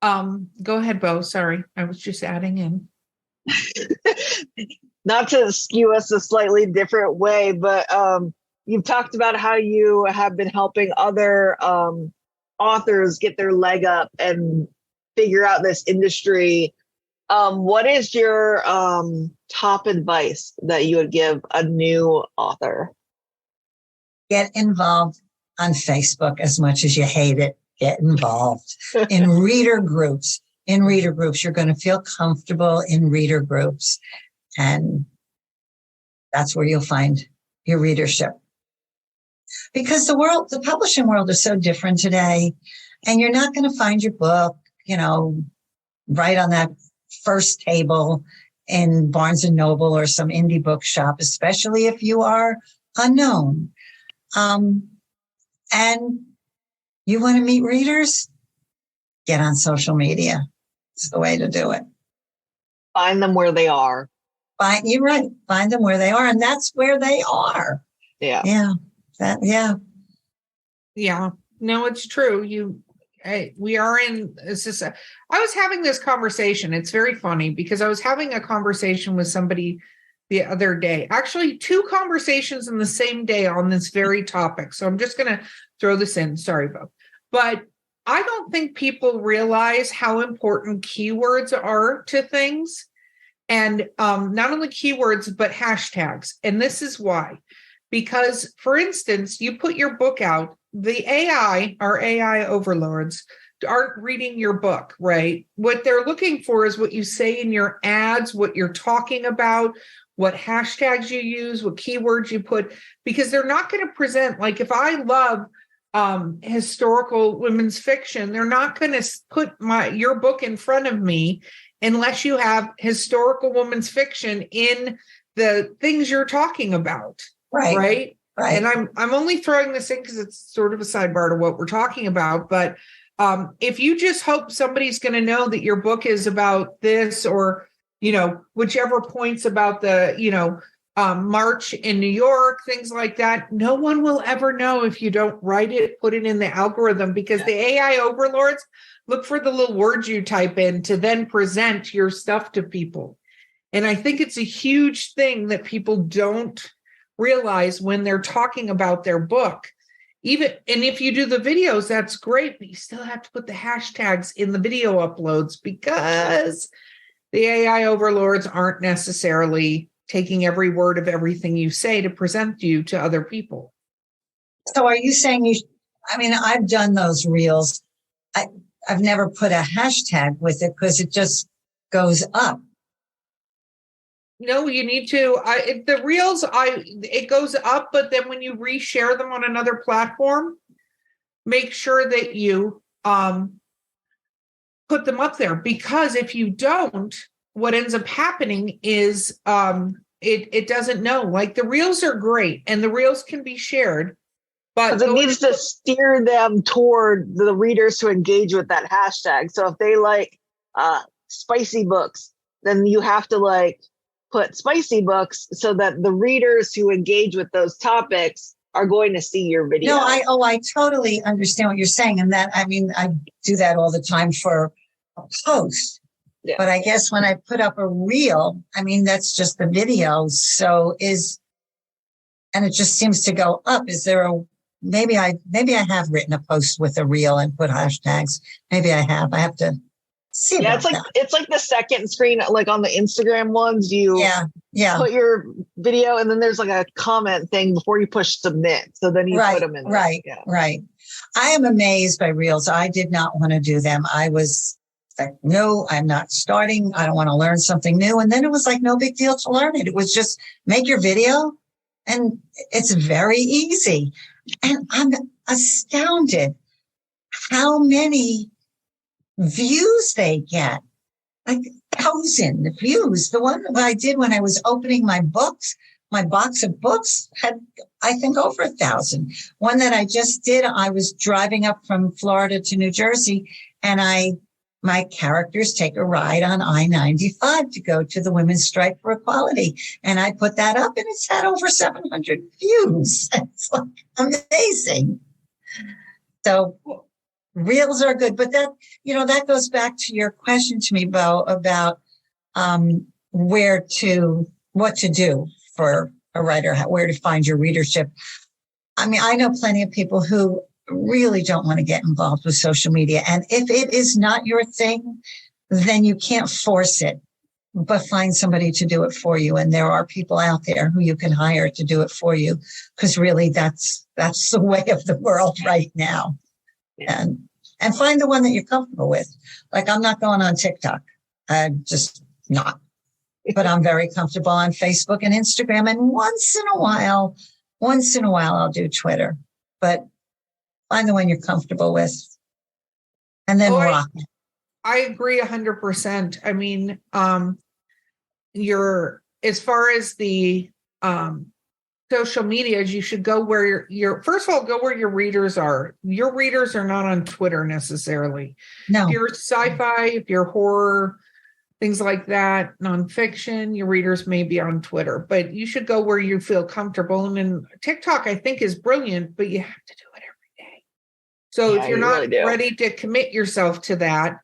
Go ahead, Bo. Sorry. I was just adding in. Not to skew us a slightly different way, but you've talked about how you have been helping other authors get their leg up and figure out this industry. What is your top advice that you would give a new author? Get involved on Facebook as much as you hate it. Get involved in reader groups. In reader groups, you're going to feel comfortable in reader groups. And that's where you'll find your readership. Because the publishing world is so different today. And you're not going to find your book, right on that first table in Barnes and Noble or some indie bookshop, especially if you are unknown. And you want to meet readers? Get on social media. It's the way to do it. Find them where they are. You're right. Find them where they are. And that's where they are. Yeah. Yeah. Yeah. No, it's true. We are in, I was having this conversation. It's very funny because I was having a conversation with somebody the other day, actually 2 conversations in the same day on this very topic. So I'm just going to throw this in. Sorry, Bo. But I don't think people realize how important keywords are to things. And not only keywords, but hashtags. And this is why. Because, for instance, you put your book out, the AI, our AI overlords, aren't reading your book, right? What they're looking for is what you say in your ads, what you're talking about, what hashtags you use, what keywords you put, because they're not going to present, like if I love historical women's fiction, they're not going to put your book in front of me unless you have historical women's fiction in the things you're talking about. Right. And I'm only throwing this in because it's sort of a sidebar to what we're talking about. But if you just hope somebody's going to know that your book is about this or, whichever points about the, march in New York, things like that, no one will ever know if you don't write it, put it in the algorithm, because the AI overlords look for the little words you type in to then present your stuff to people. And I think it's a huge thing that people don't realize when they're talking about their book. And if you do the videos, that's great, but you still have to put the hashtags in the video uploads because the AI overlords aren't necessarily taking every word of everything you say to present you to other people. So are you saying I've done those reels. I've never put a hashtag with it because it just goes up. No, you need to. The reels, it goes up, but then when you reshare them on another platform, make sure that you put them up there. Because if you don't, what ends up happening is it doesn't know. Like the reels are great, and the reels can be shared, but it needs to steer them toward the readers to engage with that hashtag. So if they like spicy books, then you have to put spicy books so that the readers who engage with those topics are going to see your video. No, I totally understand what you're saying. And that, I do that all the time for a post. Yeah. But I guess when I put up a reel, that's just the video. So and it just seems to go up. Is there maybe I have written a post with a reel and put hashtags. Maybe I have. I have to see. Yeah, it's like the second screen, like on the Instagram ones. You put your video, and then there's like a comment thing before you push submit. So then you put them in. Right. I am amazed by reels. I did not want to do them. I was like, no, I'm not starting. I don't want to learn something new. And then it was like no big deal to learn it. It was just make your video, and it's very easy. And I'm astounded how many views they get, like 1,000 views. The one that I did when I was opening my books, my box of books had, I think, over 1,000. One that I just did, I was driving up from Florida to New Jersey, and my characters take a ride on I-95 to go to the Women's Strike for Equality. And I put that up, and it's had over 700 views. It's like amazing. So reels are good, but that goes back to your question to me, Bo, about what to do for a writer, where to find your readership. I mean, I know plenty of people who really don't want to get involved with social media. And if it is not your thing, then you can't force it, but find somebody to do it for you. And there are people out there who you can hire to do it for you, because really that's the way of the world right now. And find the one that you're comfortable with. Like, I'm not going on TikTok. I'm just not. But I'm very comfortable on Facebook and Instagram. And once in a while, I'll do Twitter. But find the one you're comfortable with, and then rock it. I agree 100%. I mean, as far as the social medias, you should go where first of all, go where your readers are. Your readers are not on Twitter necessarily. No. If you're sci-fi, if you're horror, things like that, nonfiction, your readers may be on Twitter, but you should go where you feel comfortable. And then TikTok, I think, is brilliant, but you have to do it every day. So if you're not really ready to commit yourself to that.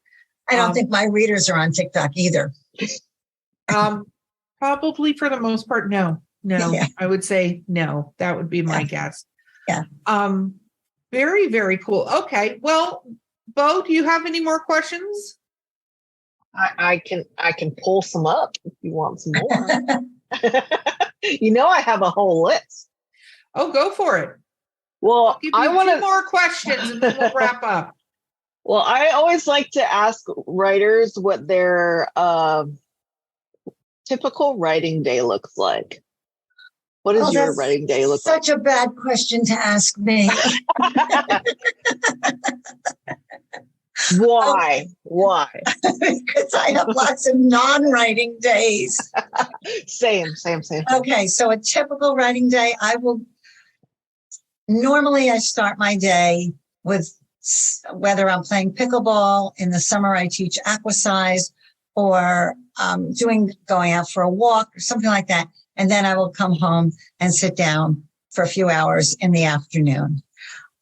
I don't think my readers are on TikTok either. Probably for the most part, no. Yeah. I would say no. That would be my guess. Yeah. Very, very cool. Okay. Well, Bo, do you have any more questions? I can pull some up if you want some more. I have a whole list. Oh, go for it. Well, I want 2 more questions and then we'll wrap up. Well, I always like to ask writers what their typical writing day looks like. What does your writing day look like? Such a bad question to ask me. Why? Because I have lots of non-writing days. Same. Okay, so a typical writing day, normally I start my day with whether I'm playing pickleball. In the summer, I teach aquasize, or going out for a walk or something like that. And then I will come home and sit down for a few hours in the afternoon.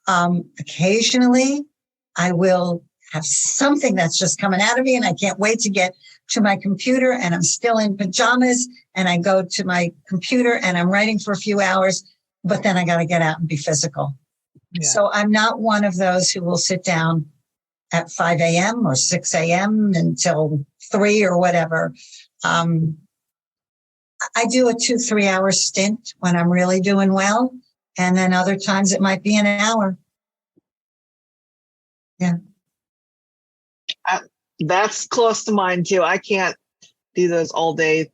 Occasionally, I will have something that's just coming out of me, and I can't wait to get to my computer, and I'm still in pajamas, and I go to my computer and I'm writing for a few hours, but then I got to get out and be physical. Yeah. So I'm not one of those who will sit down at 5 a.m. or 6 a.m. until 3 or whatever. I do a 2-3 hour stint when I'm really doing well. And then other times it might be an hour. Yeah. That's close to mine too. I can't do those all day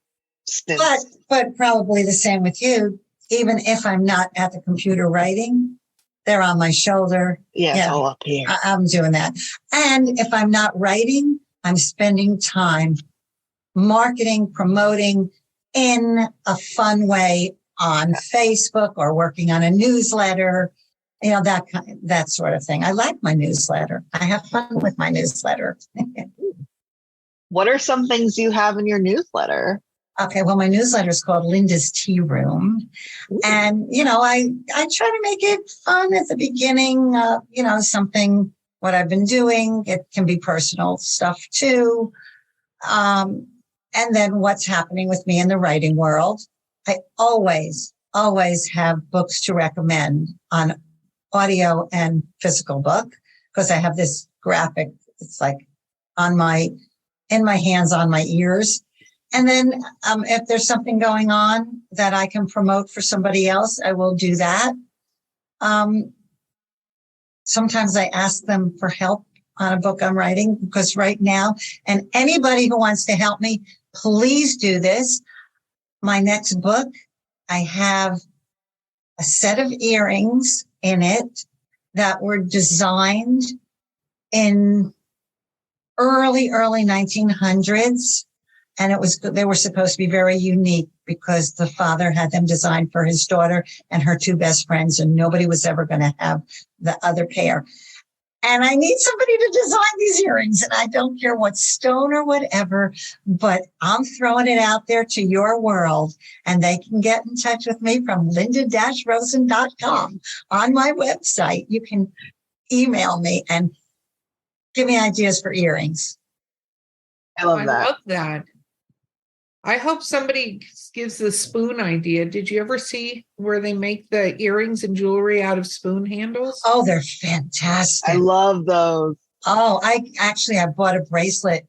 stints. But probably the same with you. Even if I'm not at the computer writing, they're on my shoulder. Yeah, it's all up here. I'm doing that. And if I'm not writing, I'm spending time marketing, promoting in a fun way on Facebook, or working on a newsletter, that sort of thing. I like my newsletter. I have fun with my newsletter. What are some things you have in your newsletter? Okay, well, my newsletter is called Linda's Tea Room. Ooh. And, I try to make it fun at the beginning, something, what I've been doing. It can be personal stuff too. And then what's happening with me in the writing world. I always always have books to recommend on audio and physical book, because I have this graphic. It's like in my hands, on my ears. And then if there's something going on that I can promote for somebody else, I will do that. Sometimes I ask them for help on a book I'm writing, because right now, and anybody who wants to help me, please do this. My next book, I have a set of earrings in it that were designed in early 1900s. And they were supposed to be very unique, because the father had them designed for his daughter and her two best friends, and nobody was ever going to have the other pair. And I need somebody to design these earrings, and I don't care what stone or whatever, but I'm throwing it out there to your world, and they can get in touch with me from linda-rosen.com on my website. You can email me and give me ideas for earrings. I love that. I hope somebody gives the spoon idea. Did you ever see where they make the earrings and jewelry out of spoon handles? Oh, they're fantastic. I love those. Oh, I bought a bracelet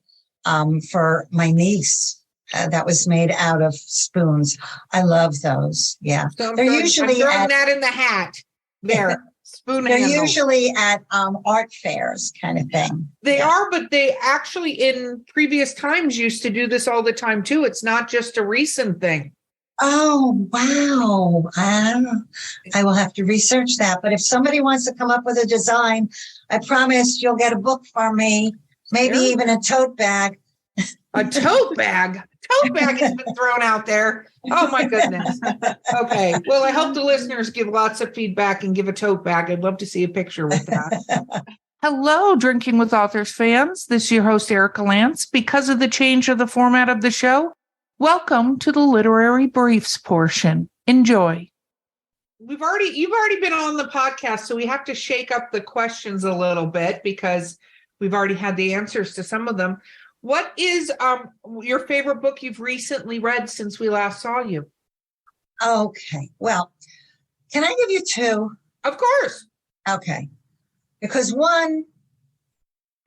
for my niece that was made out of spoons. I love those. Yeah. So they're usually throwing that in the hat. There. Spoon They're handle. usually at art fairs kind of thing. They are, but they actually in previous times used to do this all the time too. It's not just a recent thing. Oh, wow. I will have to research that. But if somebody wants to come up with a design, I promise you'll get a book from me, maybe even a tote bag. A tote bag? Tote bag has been thrown out there. Oh, my goodness. Okay. Well, I hope the listeners give lots of feedback and give a tote bag. I'd love to see a picture with that. Hello, Drinking with Authors fans. This is your host, Erica Lance. Because of the change of the format of the show, welcome to the literary briefs portion. Enjoy. You've already been on the podcast, so we have to shake up the questions a little bit because we've already had the answers to some of them. What is your favorite book you've recently read since we last saw you? Okay. Well, can I give you two? Of course. Okay. Because one,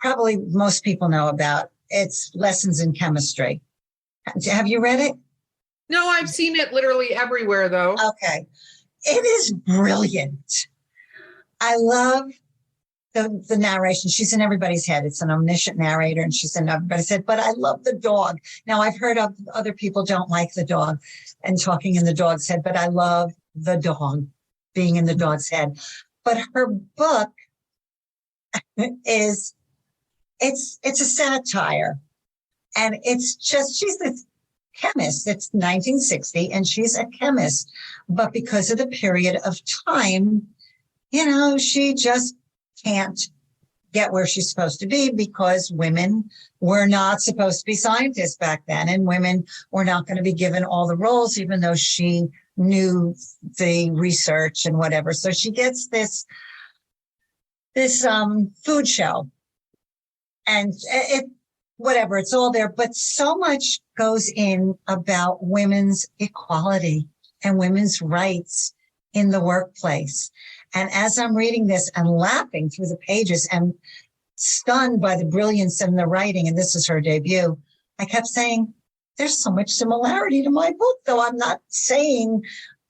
probably most people know about, it's Lessons in Chemistry. Have you read it? No, I've seen it literally everywhere, though. Okay. It is brilliant. I love the narration. She's in everybody's head. It's an omniscient narrator, and she's in everybody's head. But I love the dog. Now, I've heard of other people don't like the dog and talking in the dog's head, but I love the dog being in the dog's head. But her book it's a satire, and it's just, she's this chemist. It's 1960, and she's a chemist. But because of the period of time, she just can't get where she's supposed to be, because women were not supposed to be scientists back then, and women were not going to be given all the roles, even though she knew the research and whatever. So she gets this food show, and it's all there, but so much goes in about women's equality and women's rights in the workplace. And as I'm reading this and laughing through the pages and stunned by the brilliance in the writing, and this is her debut, I kept saying, there's so much similarity to my book, though I'm not saying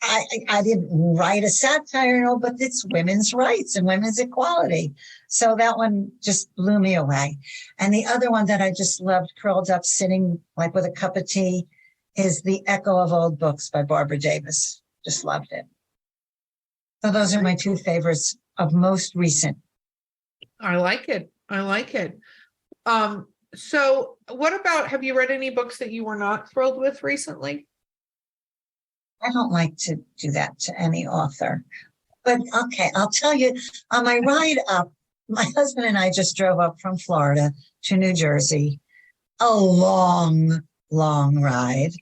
I didn't write a satire, but it's women's rights and women's equality. So that one just blew me away. And the other one that I just loved, curled up, sitting like with a cup of tea, is The Echo of Old Books by Barbara Davis. Just loved it. So those are my two favorites of most recent. I like it. So what about, have you read any books that you were not thrilled with recently? I don't like to do that to any author. But okay, I'll tell you, on my ride up, my husband and I just drove up from Florida to New Jersey, a long, long ride.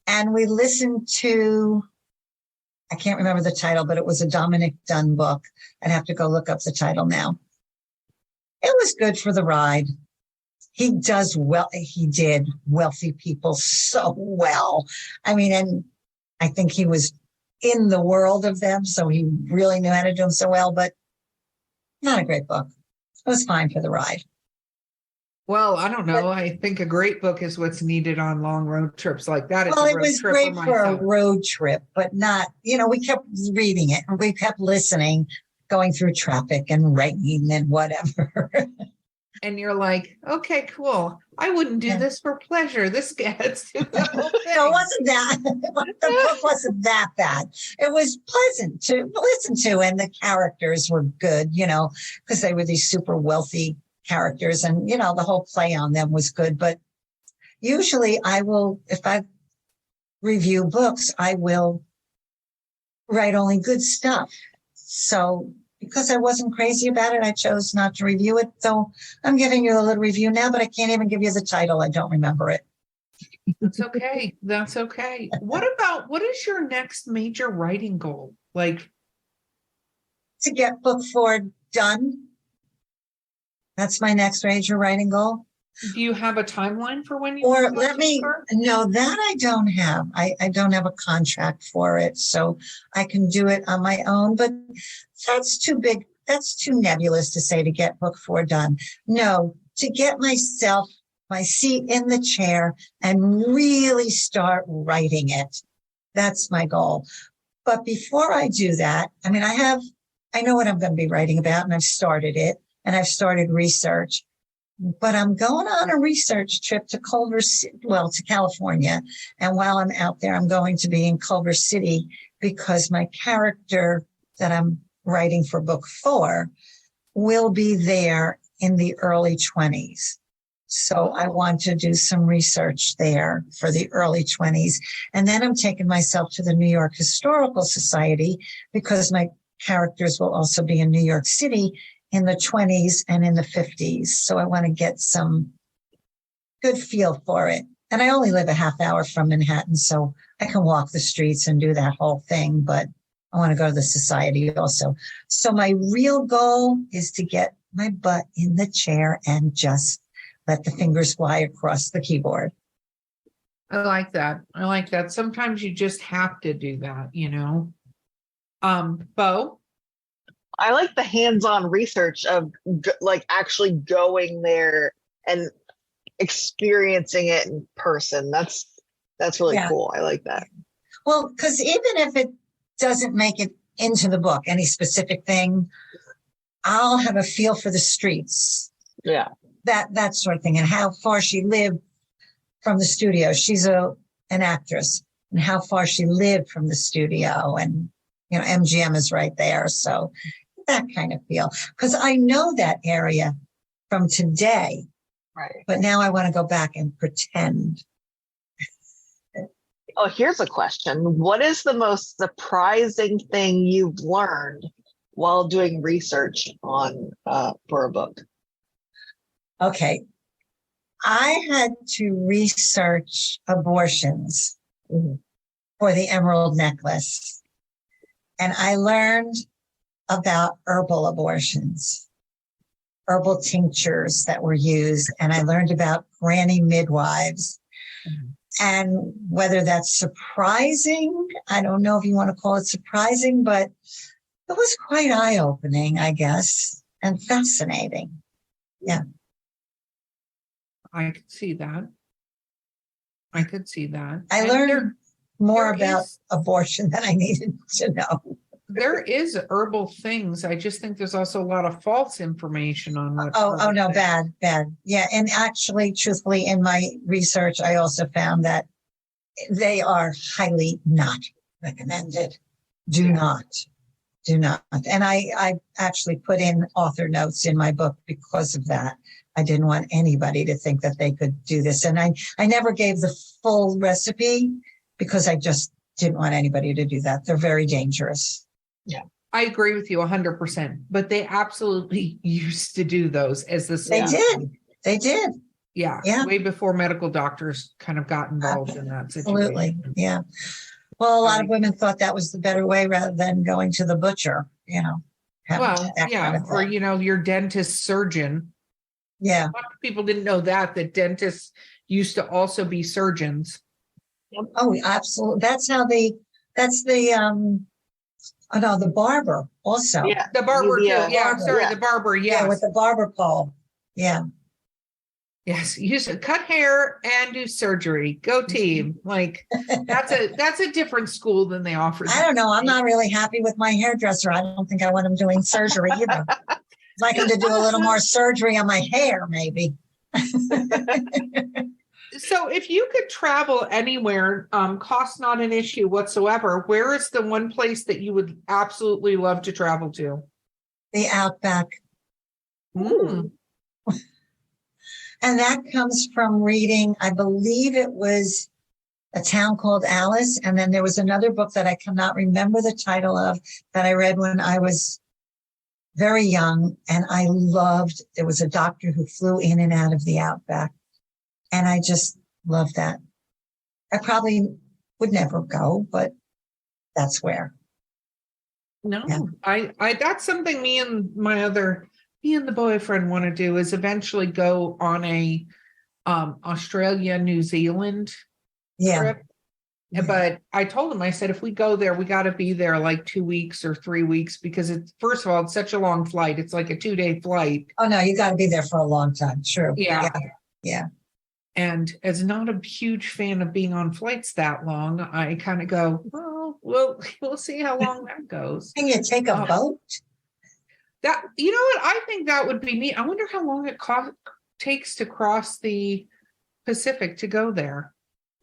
And we listened to, I can't remember the title, but it was a Dominic Dunn book. I'd have to go look up the title now. It was good for the ride. He did wealthy people so well. I mean, and I think he was in the world of them. So he really knew how to do them so well, but not a great book. It was fine for the ride. Well, I don't know. I think a great book is what's needed on long road trips like that. Well, it was great for a road trip, but not, we kept reading it and we kept listening, going through traffic and rain and whatever. And you're like, okay, cool. I wouldn't do this for pleasure. This gets to the whole thing. No, it wasn't that. The book wasn't that bad. It was pleasant to listen to, and the characters were good, because they were these super wealthy characters, and the whole play on them was good. But usually if I review books, I will write only good stuff. So because I wasn't crazy about it, I chose not to review it. So I'm giving you a little review now, but I can't even give you the title. I don't remember it. That's okay. That's okay. What is your next major writing goal? Like, to get book 4 done. That's my next major writing goal. Do you have a timeline for when you? Or no, that I don't have. I don't have a contract for it, so I can do it on my own. But that's too big. That's too nebulous to say to get book 4 done. No, to get my seat in the chair and really start writing it. That's my goal. But before I do that, I know what I'm going to be writing about, and I've started it, and I've started research. But I'm going on a research trip to to California. And while I'm out there, I'm going to be in Culver City because my character that I'm writing for book 4 will be there in the early 20s. So I want to do some research there for the early 20s. And then I'm taking myself to the New York Historical Society because my characters will also be in New York City in the 20s and in the 50s. So I want to get some good feel for it. And I only live a half hour from Manhattan, so I can walk the streets and do that whole thing, but I want to go to the society also. So my real goal is to get my butt in the chair and just let the fingers fly across the keyboard. I like that. Sometimes you just have to do that, Bo? I like the hands-on research of actually going there and experiencing it in person. That's really cool. I like that. Well, because even if it doesn't make it into the book, any specific thing, I'll have a feel for the streets. Yeah. That sort of thing, and how far she lived from the studio. She's an actress, and how far she lived from the studio, and MGM is right there. So that kind of feel, because I know that area from today, right? But now I want to go back and pretend. Oh, here's a question. What is the most surprising thing you've learned while doing research on for a book? Okay. I had to research abortions for the emerald necklace. And I learned about herbal abortions, herbal tinctures that were used. And I learned about granny midwives. And whether that's surprising, I don't know if you want to call it surprising, but it was quite eye-opening, I guess, and fascinating. Yeah. I could see that. I learned more about abortion than I needed to know. There is herbal things. I just think there's also a lot of false information on what. Oh no, bad. Yeah. And actually, truthfully, in my research, I also found that they are highly not recommended. Do not. And I actually put in author notes in my book because of that. I didn't want anybody to think that they could do this. And I never gave the full recipe because I just didn't want anybody to do that. They're very dangerous. Yeah. I agree with you 100%, but they absolutely used to do those as the They did. Yeah. Way before medical doctors kind of got involved in that situation. Absolutely. Yeah. Well, a lot of women thought that was the better way rather than going to the butcher, Well, yeah. Or, your dentist surgeon. Yeah. A lot of people didn't know that dentists used to also be surgeons. Oh, absolutely. That's That's the oh no, the barber also. Yeah. The barber, Yeah. too. Yeah, Barber. sorry, Yeah. the barber. Yes. Yeah, with the barber pole. Yeah. Yes, use cut hair and do surgery. Go team! Like that's a different school than they offer. I don't know. I'm not really happy with my hairdresser. I don't think I want him doing surgery either. I'd like him to do a little more surgery on my hair, maybe. So, if you could travel anywhere, cost not an issue whatsoever. Where is the one place that you would absolutely love to travel to? The Outback. Mm. And that comes from reading, I believe it was A Town Called Alice. And then there was another book that I cannot remember the title of that I read when I was very young. And I loved, there was a doctor who flew in and out of the Outback. And I just loved that. I probably would never go, but that's where. No, Yeah. I that's something me and the boyfriend want to do is eventually go on a Australia, New Zealand Yeah. trip. Yeah. But I told him, I said, if we go there, we got to be there like 2 weeks or 3 weeks because it's, first of all, it's such a long flight. It's like a 2-day flight. Oh, no, you got to be there for a long time. True. Yeah. Yeah. And as not a huge fan of being on flights that long, I kind of go, well, we'll see how long that goes. Can you take a boat? That, you know what? I think that would be neat. I wonder how long it takes to cross the Pacific to go there.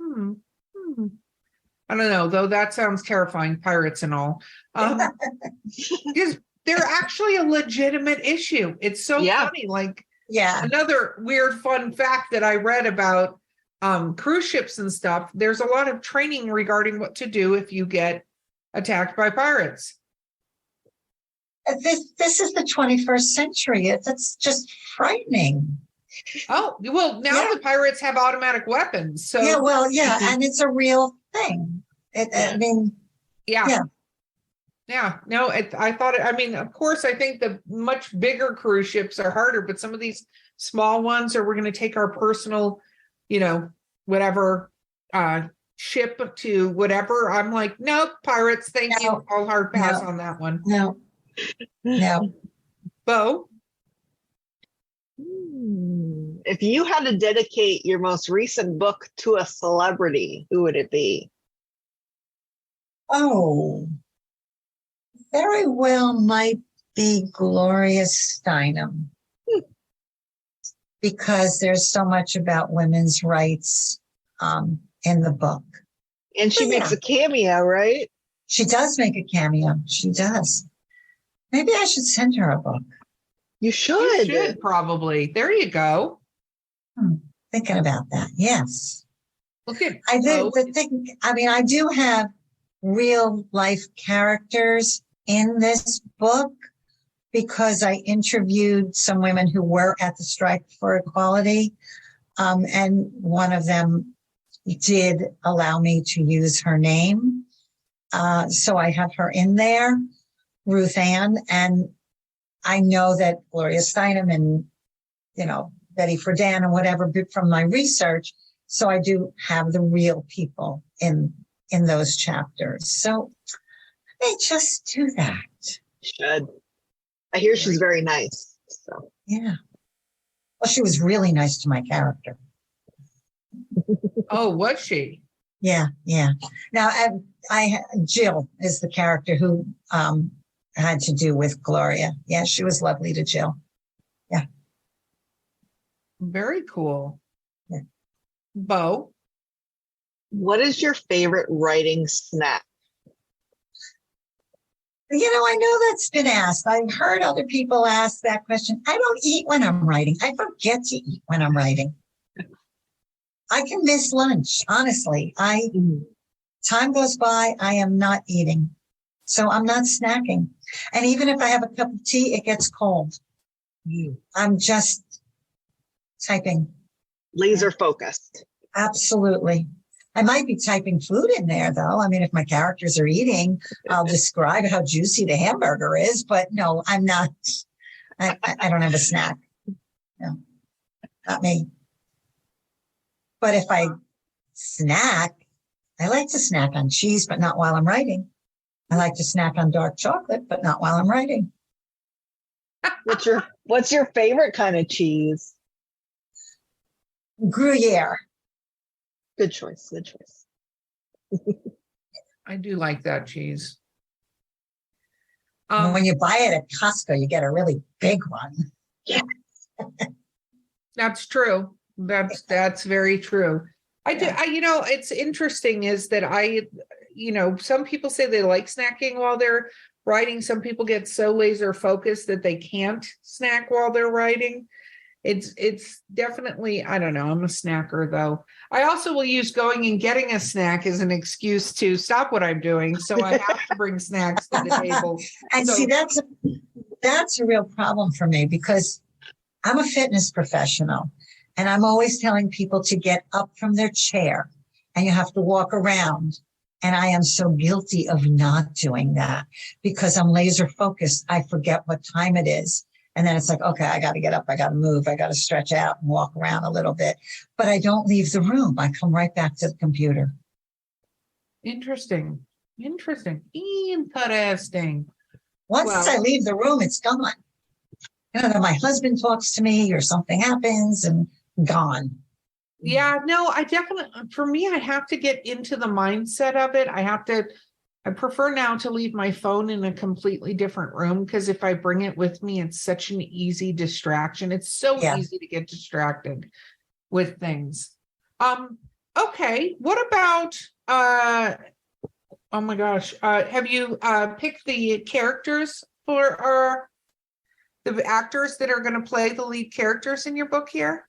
I don't know, though. That sounds terrifying, pirates and all. Because they're actually a legitimate issue. It's so funny. Like, Yeah. another weird fun fact that I read about cruise ships and stuff, there's a lot of training regarding what to do if you get attacked by pirates. This is the 21st century. It's just frightening. Oh, well, now the pirates have automatic weapons. So Yeah, well, yeah, and it's a real thing. I mean, Yeah. No, I thought, I mean, of course, I think the much bigger cruise ships are harder, but some of these small ones, or we're going to take our personal, whatever ship to whatever. I'm like, nope, pirates. Thank you. I'll hard pass on that one. No. Bo? If you had to dedicate your most recent book to a celebrity, who would it be? Oh, very well might be Gloria Steinem. Because there's so much about women's rights in the book. And she makes a cameo, right? She does make a cameo. She does. Maybe I should send her a book. You should. Probably. There you go. Thinking about that. Yes. Look at I do have real life characters in this book because I interviewed some women who were at the strike for equality. And one of them did allow me to use her name. So I have her in there, Ruth Ann. And I know that Gloria Steinem and, Betty Friedan and whatever from my research. So I do have the real people in those chapters. So they just do that. Should. I hear she's very nice. So yeah. Well, she was really nice to my character. Oh, was she? Yeah. Now, Jill is the character who had to do with Gloria. Yeah, she was lovely to Jill. Yeah. Very cool. Yeah. Bo? What is your favorite writing snack? I know that's been asked. I've heard other people ask that question. I don't eat when I'm writing. I forget to eat when I'm writing. I can miss lunch, honestly. Time goes by, I am not eating. So I'm not snacking. And even if I have a cup of tea, it gets cold. I'm just typing. Laser focused. Absolutely. I might be typing food in there, though. I mean, if my characters are eating, I'll describe how juicy the hamburger is. But no, I'm not. I don't have a snack. No, not me. But if I snack, I like to snack on cheese, but not while I'm writing. I like to snack on dark chocolate, but not while I'm writing. What's your favorite kind of cheese? Gruyere. Good choice. Good choice. I do like that cheese. When you buy it at Costco, you get a really big one. Yeah. That's true. That's very true. It's interesting is that some people say they like snacking while they're writing. Some people get so laser focused that they can't snack while they're writing. It's definitely, I don't know. I'm a snacker though. I also will use going and getting a snack as an excuse to stop what I'm doing. So I have to bring snacks to the table. And see, that's a real problem for me because I'm a fitness professional and I'm always telling people to get up from their chair and you have to walk around. And I am so guilty of not doing that because I'm laser focused. I forget what time it is. And then it's like, okay, I got to get up. I got to move. I got to stretch out and walk around a little bit. But I don't leave the room. I come right back to the computer. Interesting. Once I leave the room, it's gone. Then my husband talks to me or something happens and gone. Yeah, no, for me, I have to get into the mindset of it. I prefer now to leave my phone in a completely different room because if I bring it with me, it's such an easy distraction. It's so easy to get distracted with things. Okay, what about, oh my gosh, have you picked the characters for the actors that are going to play the lead characters in your book here?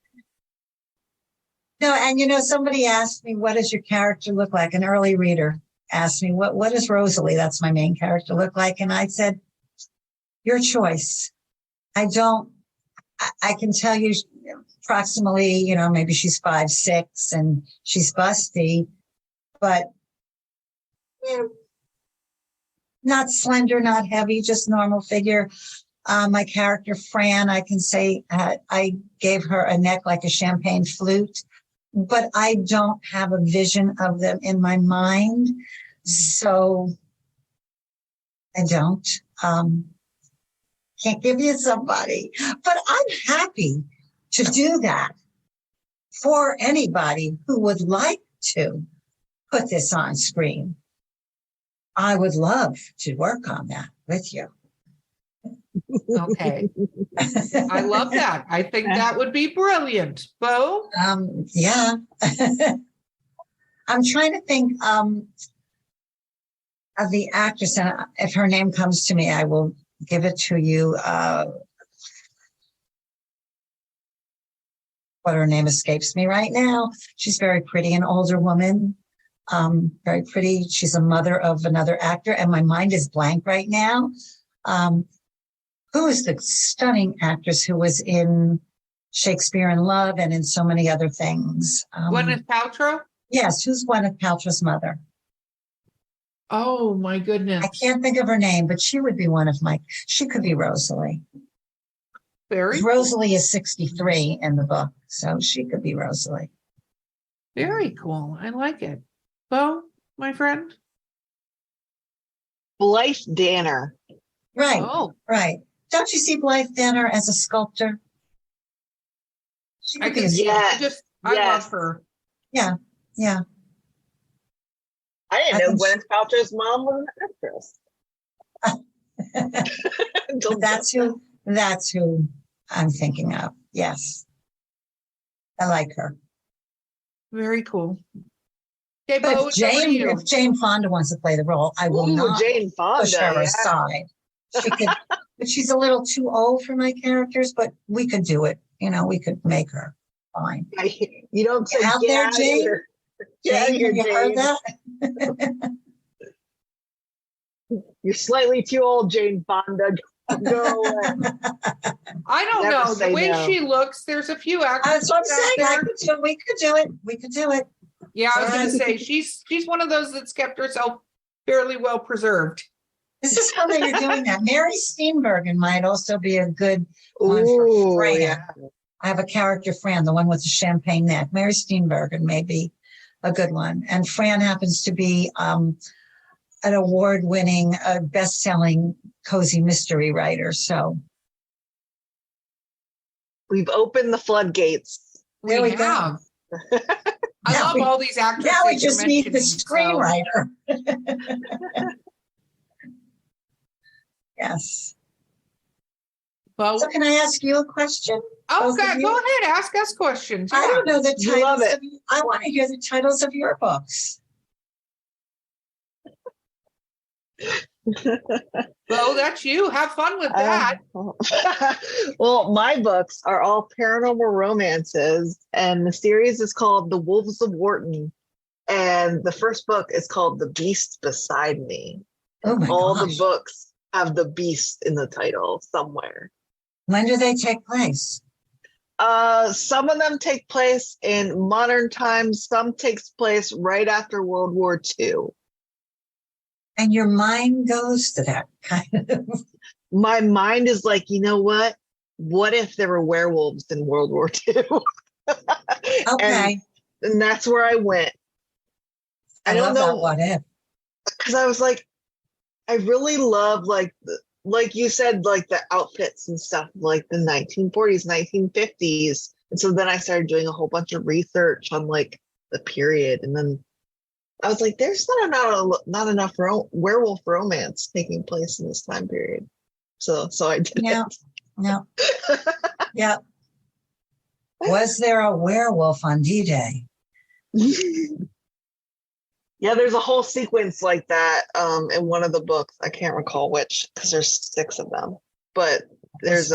No, and somebody asked me, what does your character look like? An early reader asked me, what does Rosalie, that's my main character, look like? And I said, your choice. I can tell you approximately, maybe she's 5'6" and she's busty, but not slender, not heavy, just normal figure. My character, Fran, I can say I gave her a neck like a champagne flute, but I don't have a vision of them in my mind. So I don't. Can't give you somebody, but I'm happy to do that for anybody who would like to put this on screen. I would love to work on that with you. Okay. I love that. I think that would be brilliant. Bo? Yeah. I'm trying to think of the actress, and if her name comes to me, I will give it to you. What her name escapes me right now. She's very pretty, an older woman. Very pretty. She's a mother of another actor, and my mind is blank right now. Who is the stunning actress who was in Shakespeare in Love and in so many other things? Gwyneth Paltrow? Yes, who's Gwyneth Paltrow's mother? Oh, my goodness. I can't think of her name, but she would be she could be Rosalie. Very Rosalie is 63 in the book, so she could be Rosalie. Very cool. I like it. Bo, my friend? Blythe Danner. Right. Oh. Right. Don't you see Blythe Danner as a sculptor? She could be I love her. Yeah. Yeah. I didn't know Gwyneth Paltrow's mom was an actress. That's who I'm thinking of. Yes. I like her. Very cool. Okay, But Bo, if Jane Fonda wants to play the role, I will not Jane Fonda, push her aside. She could, but she's a little too old for my characters, but we could do it. We could make her fine. You don't say out there, Jane. Jane, have you heard that? You're slightly too old, Jane Fonda. Go away. I don't know. The way she looks, there's a few actors. That's what I'm saying. We could do it. We could do it. Yeah, I was going to say, she's one of those that's kept herself fairly well preserved. This is how you're doing that. Mary Steenburgen might also be a good one for Fran. Yeah. I have a character, Fran, the one with the champagne neck. Mary Steenburgen may be a good one. And Fran happens to be an award-winning, best-selling cozy mystery writer. So we've opened the floodgates. there we go. I love all these actors. Now we just need the screenwriter. Yes. Well, so can I ask you a question? Oh, God, go ahead. Ask us questions. Yeah. I don't know the titles. I want to hear the titles of your books. Well, that's you. Have fun with that. Well, my books are all paranormal romances, and the series is called The Wolves of Wharton. And the first book is called The Beast Beside Me. Oh my all gosh. The books have the beast in the title somewhere. When do they take place? Some of them take place in modern times. Some takes place right after World War II. And your mind goes to that kind of. My mind is like, you know what? What if there were werewolves in World War II? Okay. And that's where I went. I don't love know that what if. Because I was like, I really love like you said, like the outfits and stuff, like the 1940s, 1950s. And so then I started doing a whole bunch of research on like the period, and then I was like, there's not enough werewolf romance taking place in this time period. So I did it. No. Yeah. Was there a werewolf on D-Day? Yeah, there's a whole sequence like that in one of the books. I can't recall which, because there's 6 of them. But there's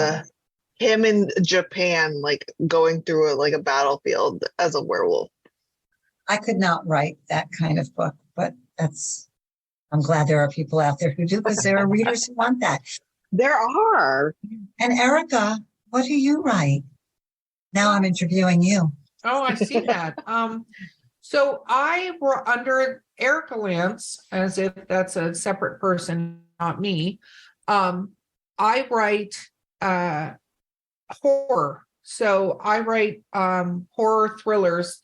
him in Japan, like going through a battlefield as a werewolf. I could not write that kind of book, but I'm glad there are people out there who do, because there are readers who want that. There are. And Erica, what do you write? Now I'm interviewing you. Oh, I see that. So I were under Erica Lance, as if that's a separate person, not me. I write horror. So I write horror thrillers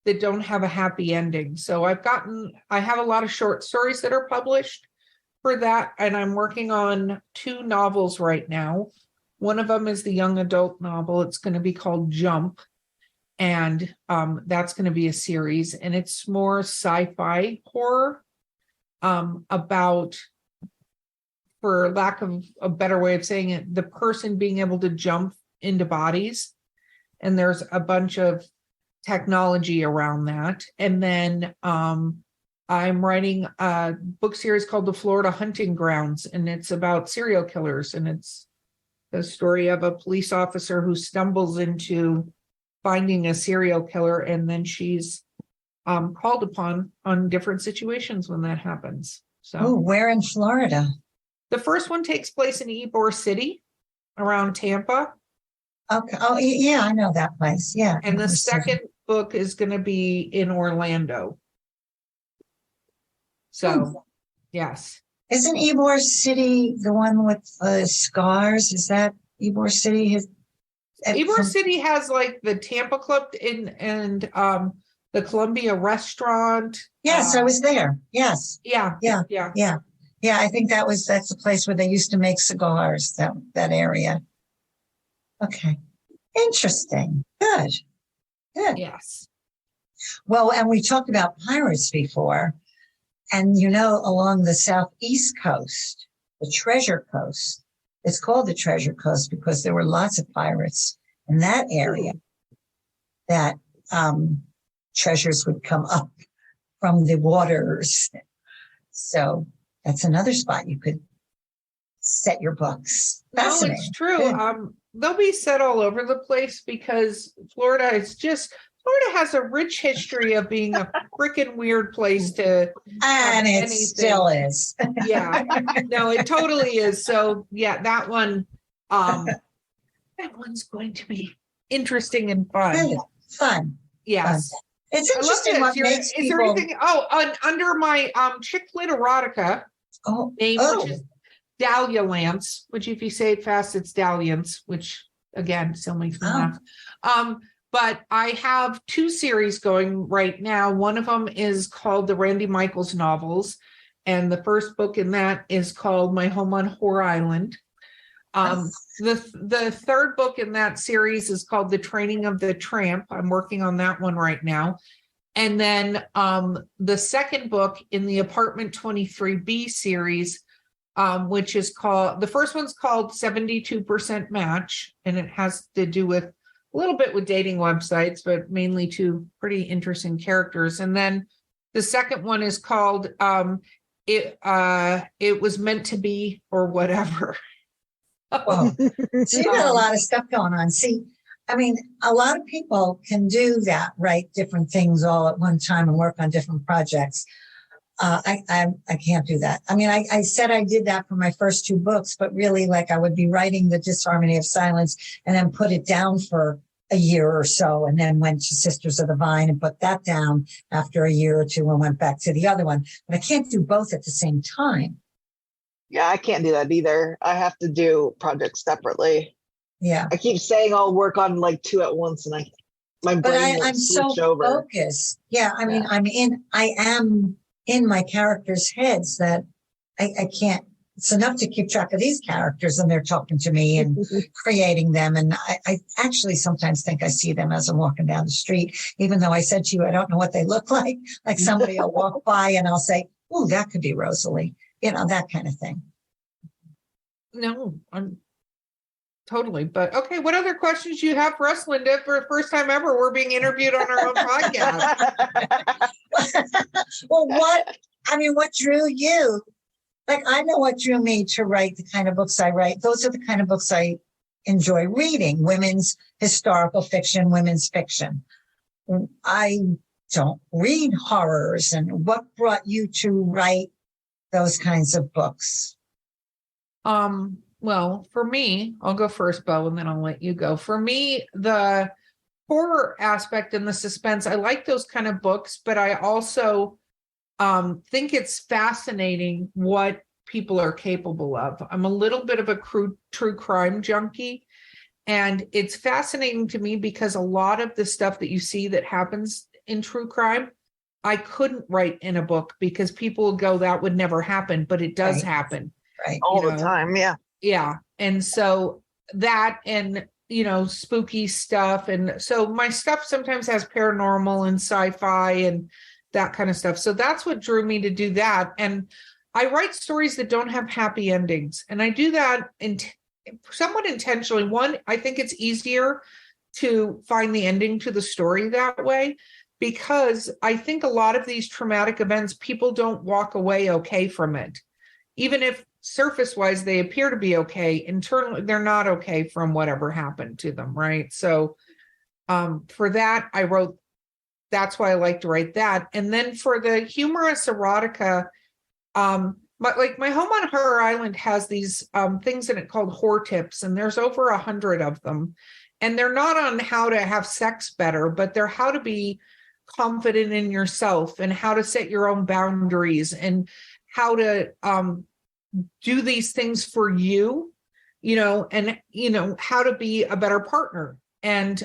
that don't have a happy ending. So I have a lot of short stories that are published for that. And I'm working on 2 novels right now. One of them is the young adult novel. It's going to be called Jump. And that's going to be a series, and it's more sci-fi horror about, for lack of a better way of saying it, the person being able to jump into bodies. And there's a bunch of technology around that. And then I'm writing a book series called The Florida Hunting Grounds, and it's about serial killers. And it's the story of a police officer who stumbles into finding a serial killer, and then she's called upon on different situations when that happens. So, where in Florida? The first one takes place in Ybor City, around Tampa. Okay. Oh, yeah, I know that place. Yeah. And the second book is going to be in Orlando. So, yes. Isn't Ybor City the one with the scars? Is that Ybor City? Ybor City has like the Tampa Club and the Columbia Restaurant. Yes, I was there. Yes. Yeah. I think that's the place where they used to make cigars. That area. Okay. Interesting. Good. Yes. Well, and we talked about pirates before, and along the southeast coast, the Treasure Coast. It's called the Treasure Coast because there were lots of pirates in that area that treasures would come up from the waters. So that's another spot you could set your books. No, it's true. Good. They'll be set all over the place because Florida has a rich history of being a freaking weird place to. And it still is. Yeah, no, it totally is. So yeah, that one, that one's going to be interesting and fun. Good. Fun. Yes. Fun. It's interesting what makes people. Is there anything? Under my chick lit erotica name, which is Dahlia Lance, which if you say it fast, it's Dalliance, which again still makes me laugh. But I have 2 series going right now. One of them is called the Randy Michaels novels. And the first book in that is called My Home on Whore Island. The third book in that series is called The Training of the Tramp. I'm working on that one right now. And then the second book in the Apartment 23B series, which is called, the first one's called 72% Match, and it has to do with a little bit with dating websites, but mainly 2 pretty interesting characters. And then the second one is called It Was Meant to Be, or whatever. Whoa. So you got a lot of stuff going on. See, I mean, a lot of people can do that, write different things all at one time and work on different projects. I can't do that. I mean, I said I did that for my first 2 books, but really, like, I would be writing The Disharmony of Silence and then put it down for a year or so, and then went to Sisters of the Vine and put that down after a year or 2 and went back to the other one. But I can't do both at the same time. Yeah, I can't do that either. I have to do projects separately. Yeah. I keep saying I'll work on like 2 at once, and my brain I'm so over. focused. Yeah, I mean, I am in my characters' heads that I can't. It's enough to keep track of these characters, and they're talking to me and creating them. And I actually sometimes think I see them as I'm walking down the street, even though I said to you, I don't know what they look like. Like somebody will walk by and I'll say, "Oh, that could be Rosalie." You know, that kind of thing. No, I'm totally. But okay, what other questions do you have for us, Linda? For the first time ever, we're being interviewed on our own podcast. Well, what drew you? Like, I know what drew me to write the kind of books I write. Those are the kind of books I enjoy reading: women's historical fiction, women's fiction. I don't read horrors. And what brought you to write those kinds of books? Well, for me, I'll go first, Bo, and then I'll let you go. For me, the horror aspect and the suspense, I like those kind of books, but I also think it's fascinating what people are capable of. I'm a little bit of a true crime junkie, and it's fascinating to me because a lot of the stuff that you see that happens in true crime, I couldn't write in a book because people would go, that would never happen, but it does happen. Right. All the time. Yeah. Yeah. And so that, and, spooky stuff. And so my stuff sometimes has paranormal and sci-fi and that kind of stuff. So that's what drew me to do that. And I write stories that don't have happy endings. And I do that somewhat intentionally. One, I think it's easier to find the ending to the story that way, because I think a lot of these traumatic events, people don't walk away okay from it. Even if surface-wise they appear to be okay, internally they're not okay from whatever happened to them, right? So for that, I wrote, that's why I like to write that. And then for the humorous erotica, like My Home on Horror Island has these things in it called whore tips, and there's over 100 of them. And they're not on how to have sex better, but they're how to be confident in yourself and how to set your own boundaries and how to do these things for you, and, how to be a better partner. And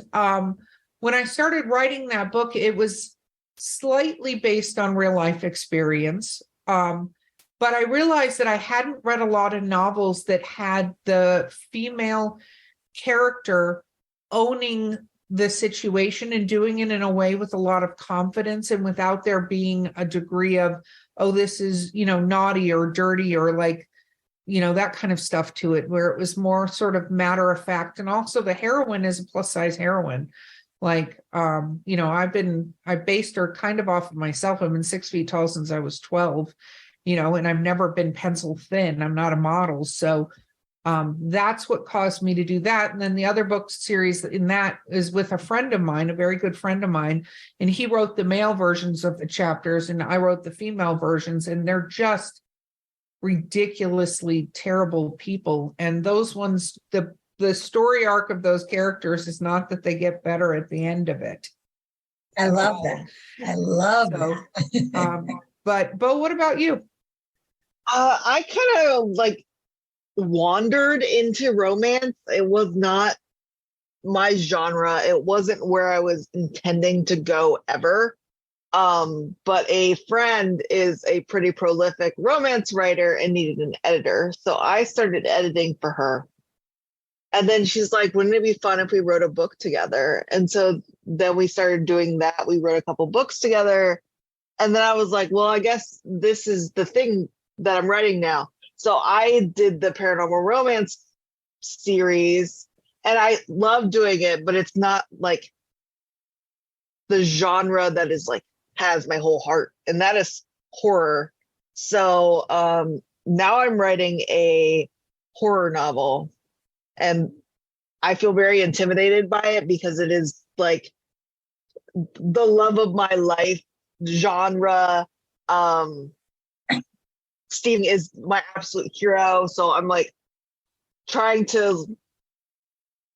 when I started writing that book, it was slightly based on real life experience. But I realized that I hadn't read a lot of novels that had the female character owning the situation and doing it in a way with a lot of confidence and without there being a degree of, oh, this is, naughty or dirty or like, that kind of stuff to it, where it was more sort of matter of fact. And also the heroine is a plus size heroine. Like, I based her kind of off of myself. I've been 6 feet tall since I was 12, and I've never been pencil thin. I'm not a model. So that's what caused me to do that. And then the other book series in that is with a friend of mine, a very good friend of mine, and he wrote the male versions of the chapters and I wrote the female versions, and they're just ridiculously terrible people. And those ones, the story arc of those characters is not that they get better at the end of it. I love that. I love that. But Bo, what about you? I kind of wandered into romance. It was not my genre. It wasn't where I was intending to go ever. But a friend is a pretty prolific romance writer and needed an editor. So I started editing for her. And then she's like, wouldn't it be fun if we wrote a book together? And so then we started doing that. We wrote a couple books together. And then I was like, well, I guess this is the thing that I'm writing now. So I did the paranormal romance series and I love doing it, but it's not like the genre that is like has my whole heart, and that is horror. So now I'm writing a horror novel, and I feel very intimidated by it because it is like the love of my life genre. Stephen is my absolute hero, so I'm like trying to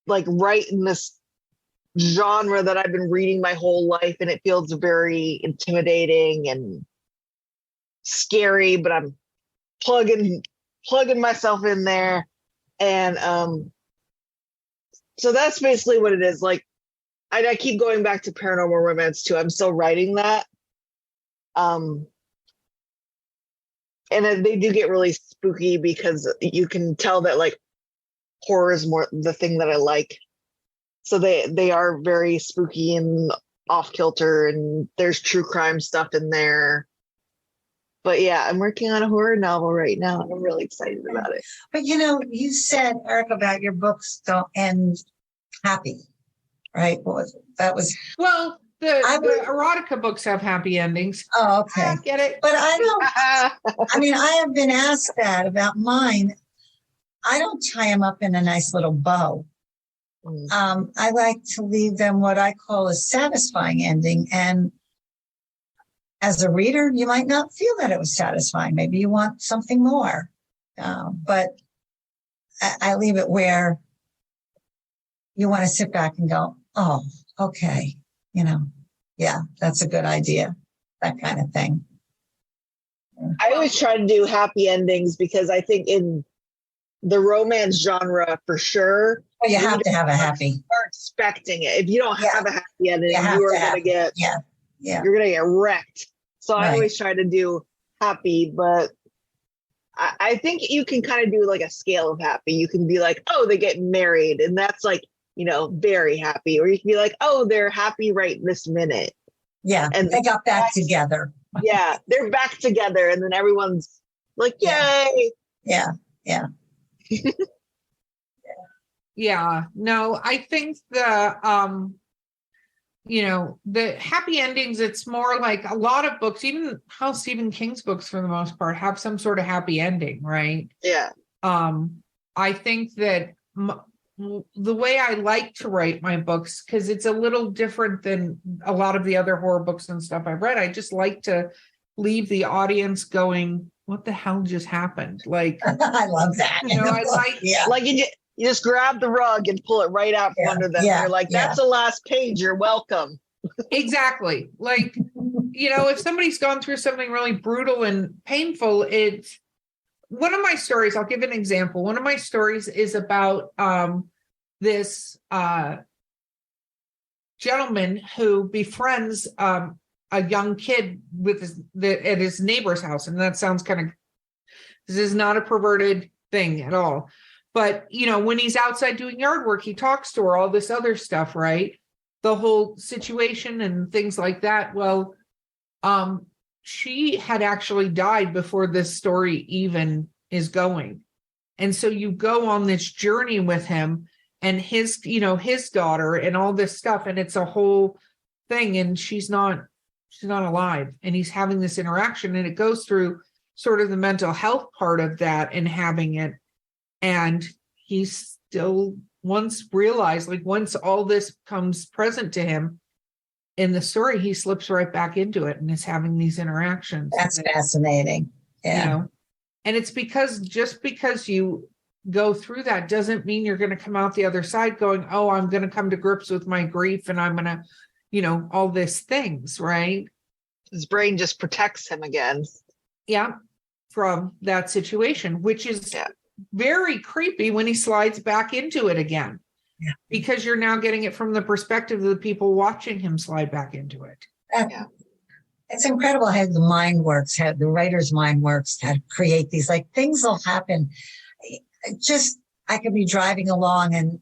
like write in this genre that I've been reading my whole life, and it feels very intimidating and scary, but I'm plugging myself in there. And so that's basically what it is. Like I keep going back to paranormal romance too. I'm still writing that. And they do get really spooky because you can tell that like horror is more the thing that I like. So they are very spooky and off kilter, and there's true crime stuff in there. But yeah, I'm working on a horror novel right now, and I'm really excited about it. But you said, Eric, about your books don't end happy, right? What was it? That was Well, the erotica books have happy endings. Oh, okay. I get it. But I don't. I mean, I have been asked that about mine. I don't tie them up in a nice little bow. I like to leave them what I call a satisfying ending. And as a reader, you might not feel that it was satisfying. Maybe you want something more. But I leave it where you want to sit back and go, oh, okay. Yeah, that's a good idea. That kind of thing. I always try to do happy endings because I think in the romance genre, for sure, well, you have to have a happy. Are expecting it. If you don't have a happy ending, you are going to get you're going to get wrecked. So I always try to do happy, but I think you can kind of do like a scale of happy. You can be like, oh, they get married, and that's like very happy, or you can be like, oh, they're happy right this minute. Yeah, and they got back together. Yeah, they're back together, and then everyone's like, yay. Yeah. Yeah, no, I think the happy endings, it's more like a lot of books, even how Stephen King's books for the most part have some sort of happy ending, right? Yeah. I think that the way I like to write my books, because it's a little different than a lot of the other horror books and stuff I've read, I just like to leave the audience going, what the hell just happened? Like, I love that. I like, like you just grab the rug and pull it right out from under them. You're like, that's the last page. You're welcome. Exactly. Like, if somebody's gone through something really brutal and painful, it's one of my stories. I'll give an example. One of my stories is about this gentleman who befriends a young kid at his neighbor's house. And that sounds this is not a perverted thing at all. But, when he's outside doing yard work, he talks to her, all this other stuff, right? The whole situation and things like that. Well, she had actually died before this story even is going. And so you go on this journey with him and his daughter and all this stuff. And it's a whole thing. And she's not alive. And he's having this interaction, and it goes through sort of the mental health part of that and having it. And he still once realized, like, once all this comes present to him in the story, he slips right back into it and is having these interactions. That's fascinating. Yeah. And it's just because you go through that doesn't mean you're going to come out the other side going, oh, I'm going to come to grips with my grief and I'm going to, all these things, right? His brain just protects him again. Yeah. From that situation, which is very creepy when he slides back into it again. because you're now getting it from the perspective of the people watching him slide back into it. It's incredible how the mind works, how the writer's mind works, how to create these, like, things will happen. Just, I could be driving along and,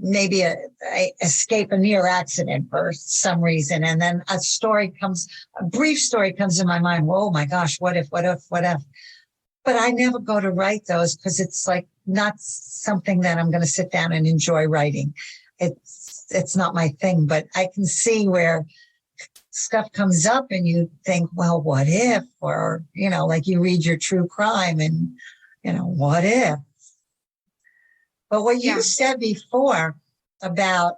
maybe I escape a near accident for some reason. And then a brief story comes in my mind. Oh my gosh, what if? But I never go to write those because it's like not something that I'm going to sit down and enjoy writing. It's not my thing, but I can see where stuff comes up and you think, well, what if? Or, like you read your true crime and, what if? But what you said before about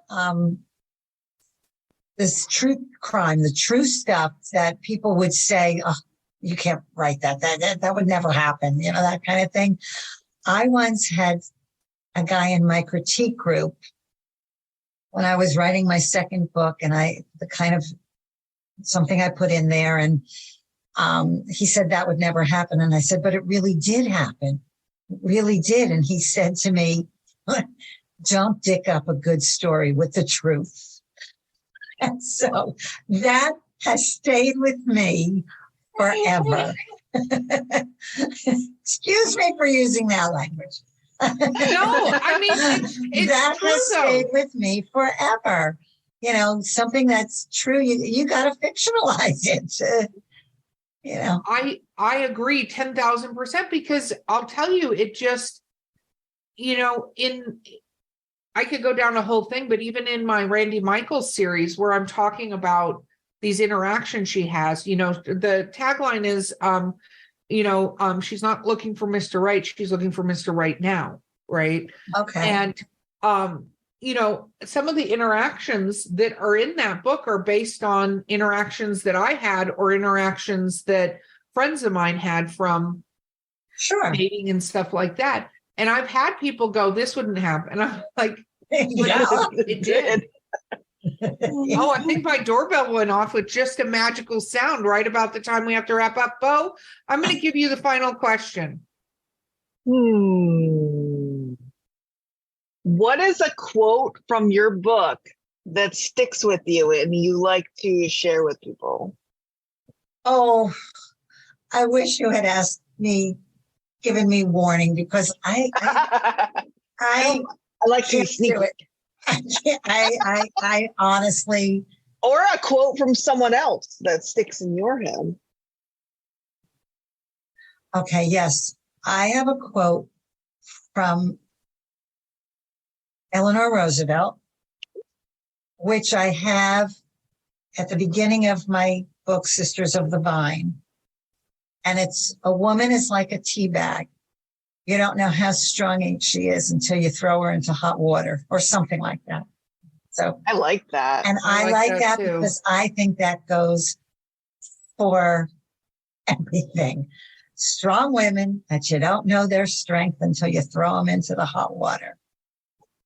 this true crime, the true stuff that people would say, oh, you can't write that. That would never happen, that kind of thing. I once had a guy in my critique group when I was writing my second book, and the kind of something I put in there, and he said that would never happen. And I said, but it really did happen. It really did. And he said to me, don't dick up a good story with the truth. And so that has stayed with me forever. Excuse me for using that language. No, I mean, it's that true, has stayed with me forever. Something that's true, you got to fictionalize it. I agree 10,000% because I'll tell you, it just, I could go down a whole thing, but even in my Randy Michaels series where I'm talking about these interactions she has, the tagline is, she's not looking for Mr. Right. She's looking for Mr. Right now. Right. Okay. And, some of the interactions that are in that book are based on interactions that I had or interactions that friends of mine had from dating and stuff like that. And I've had people go, this wouldn't happen. And I'm like, it did. Oh, I think my doorbell went off with just a magical sound right about the time we have to wrap up. Bo, I'm going to give you the final question. What is a quote from your book that sticks with you and you like to share with people? Oh, I wish you had given me warning, because I like to sneak it. I honestly. Or a quote from someone else that sticks in your head. Okay, yes. I have a quote from Eleanor Roosevelt, which I have at the beginning of my book, Sisters of the Vine. And it's, a woman is like a tea bag. You don't know how strong she is until you throw her into hot water, or something like that. So I like that. And I like that because I think that goes for everything. Strong women that you don't know their strength until you throw them into the hot water.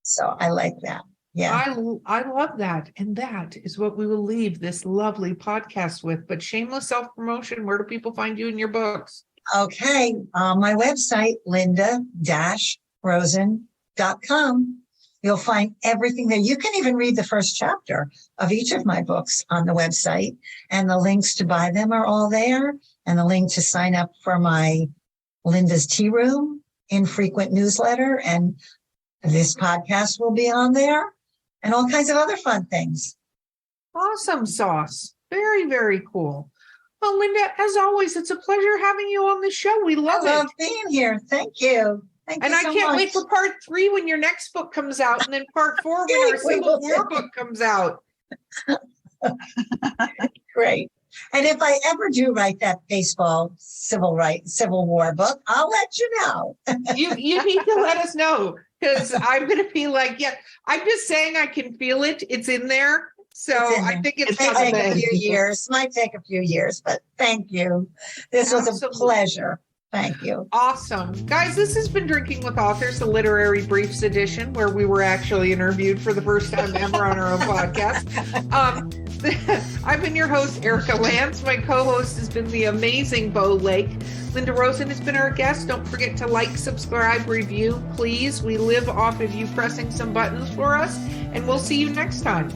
So I like that. Yeah. I love that. And that is what we will leave this lovely podcast with. But shameless self-promotion, where do people find you in your books? Okay. My website, linda-rosen.com. You'll find everything there. You can even read the first chapter of each of my books on the website, and the links to buy them are all there. And the link to sign up for my Linda's Tea Room infrequent newsletter. And this podcast will be on there, and all kinds of other fun things. Awesome sauce. Very, very cool. Well, Linda, as always, it's a pleasure having you on the show. We love it. I love being here. Thank you. Thank you so much. And I can't wait for part 3 when your next book comes out, and then part 4 when our Civil War book comes out. Great. And if I ever do write that baseball Civil War book, I'll let you know. You need to let us know, because I'm going to be like, yeah, I'm just saying I can feel it. It's in there. So I think it may take a few years. Might take a few years, but thank you. This was a pleasure. Thank you. Awesome. Guys, this has been Drinking with Authors, the Literary Briefs edition, where we were actually interviewed for the first time ever on our own podcast. I've been your host, Erica Lance. My co-host has been the amazing Bo Lake. Linda Rosen has been our guest. Don't forget to like, subscribe, review, please. We live off of you pressing some buttons for us, and we'll see you next time.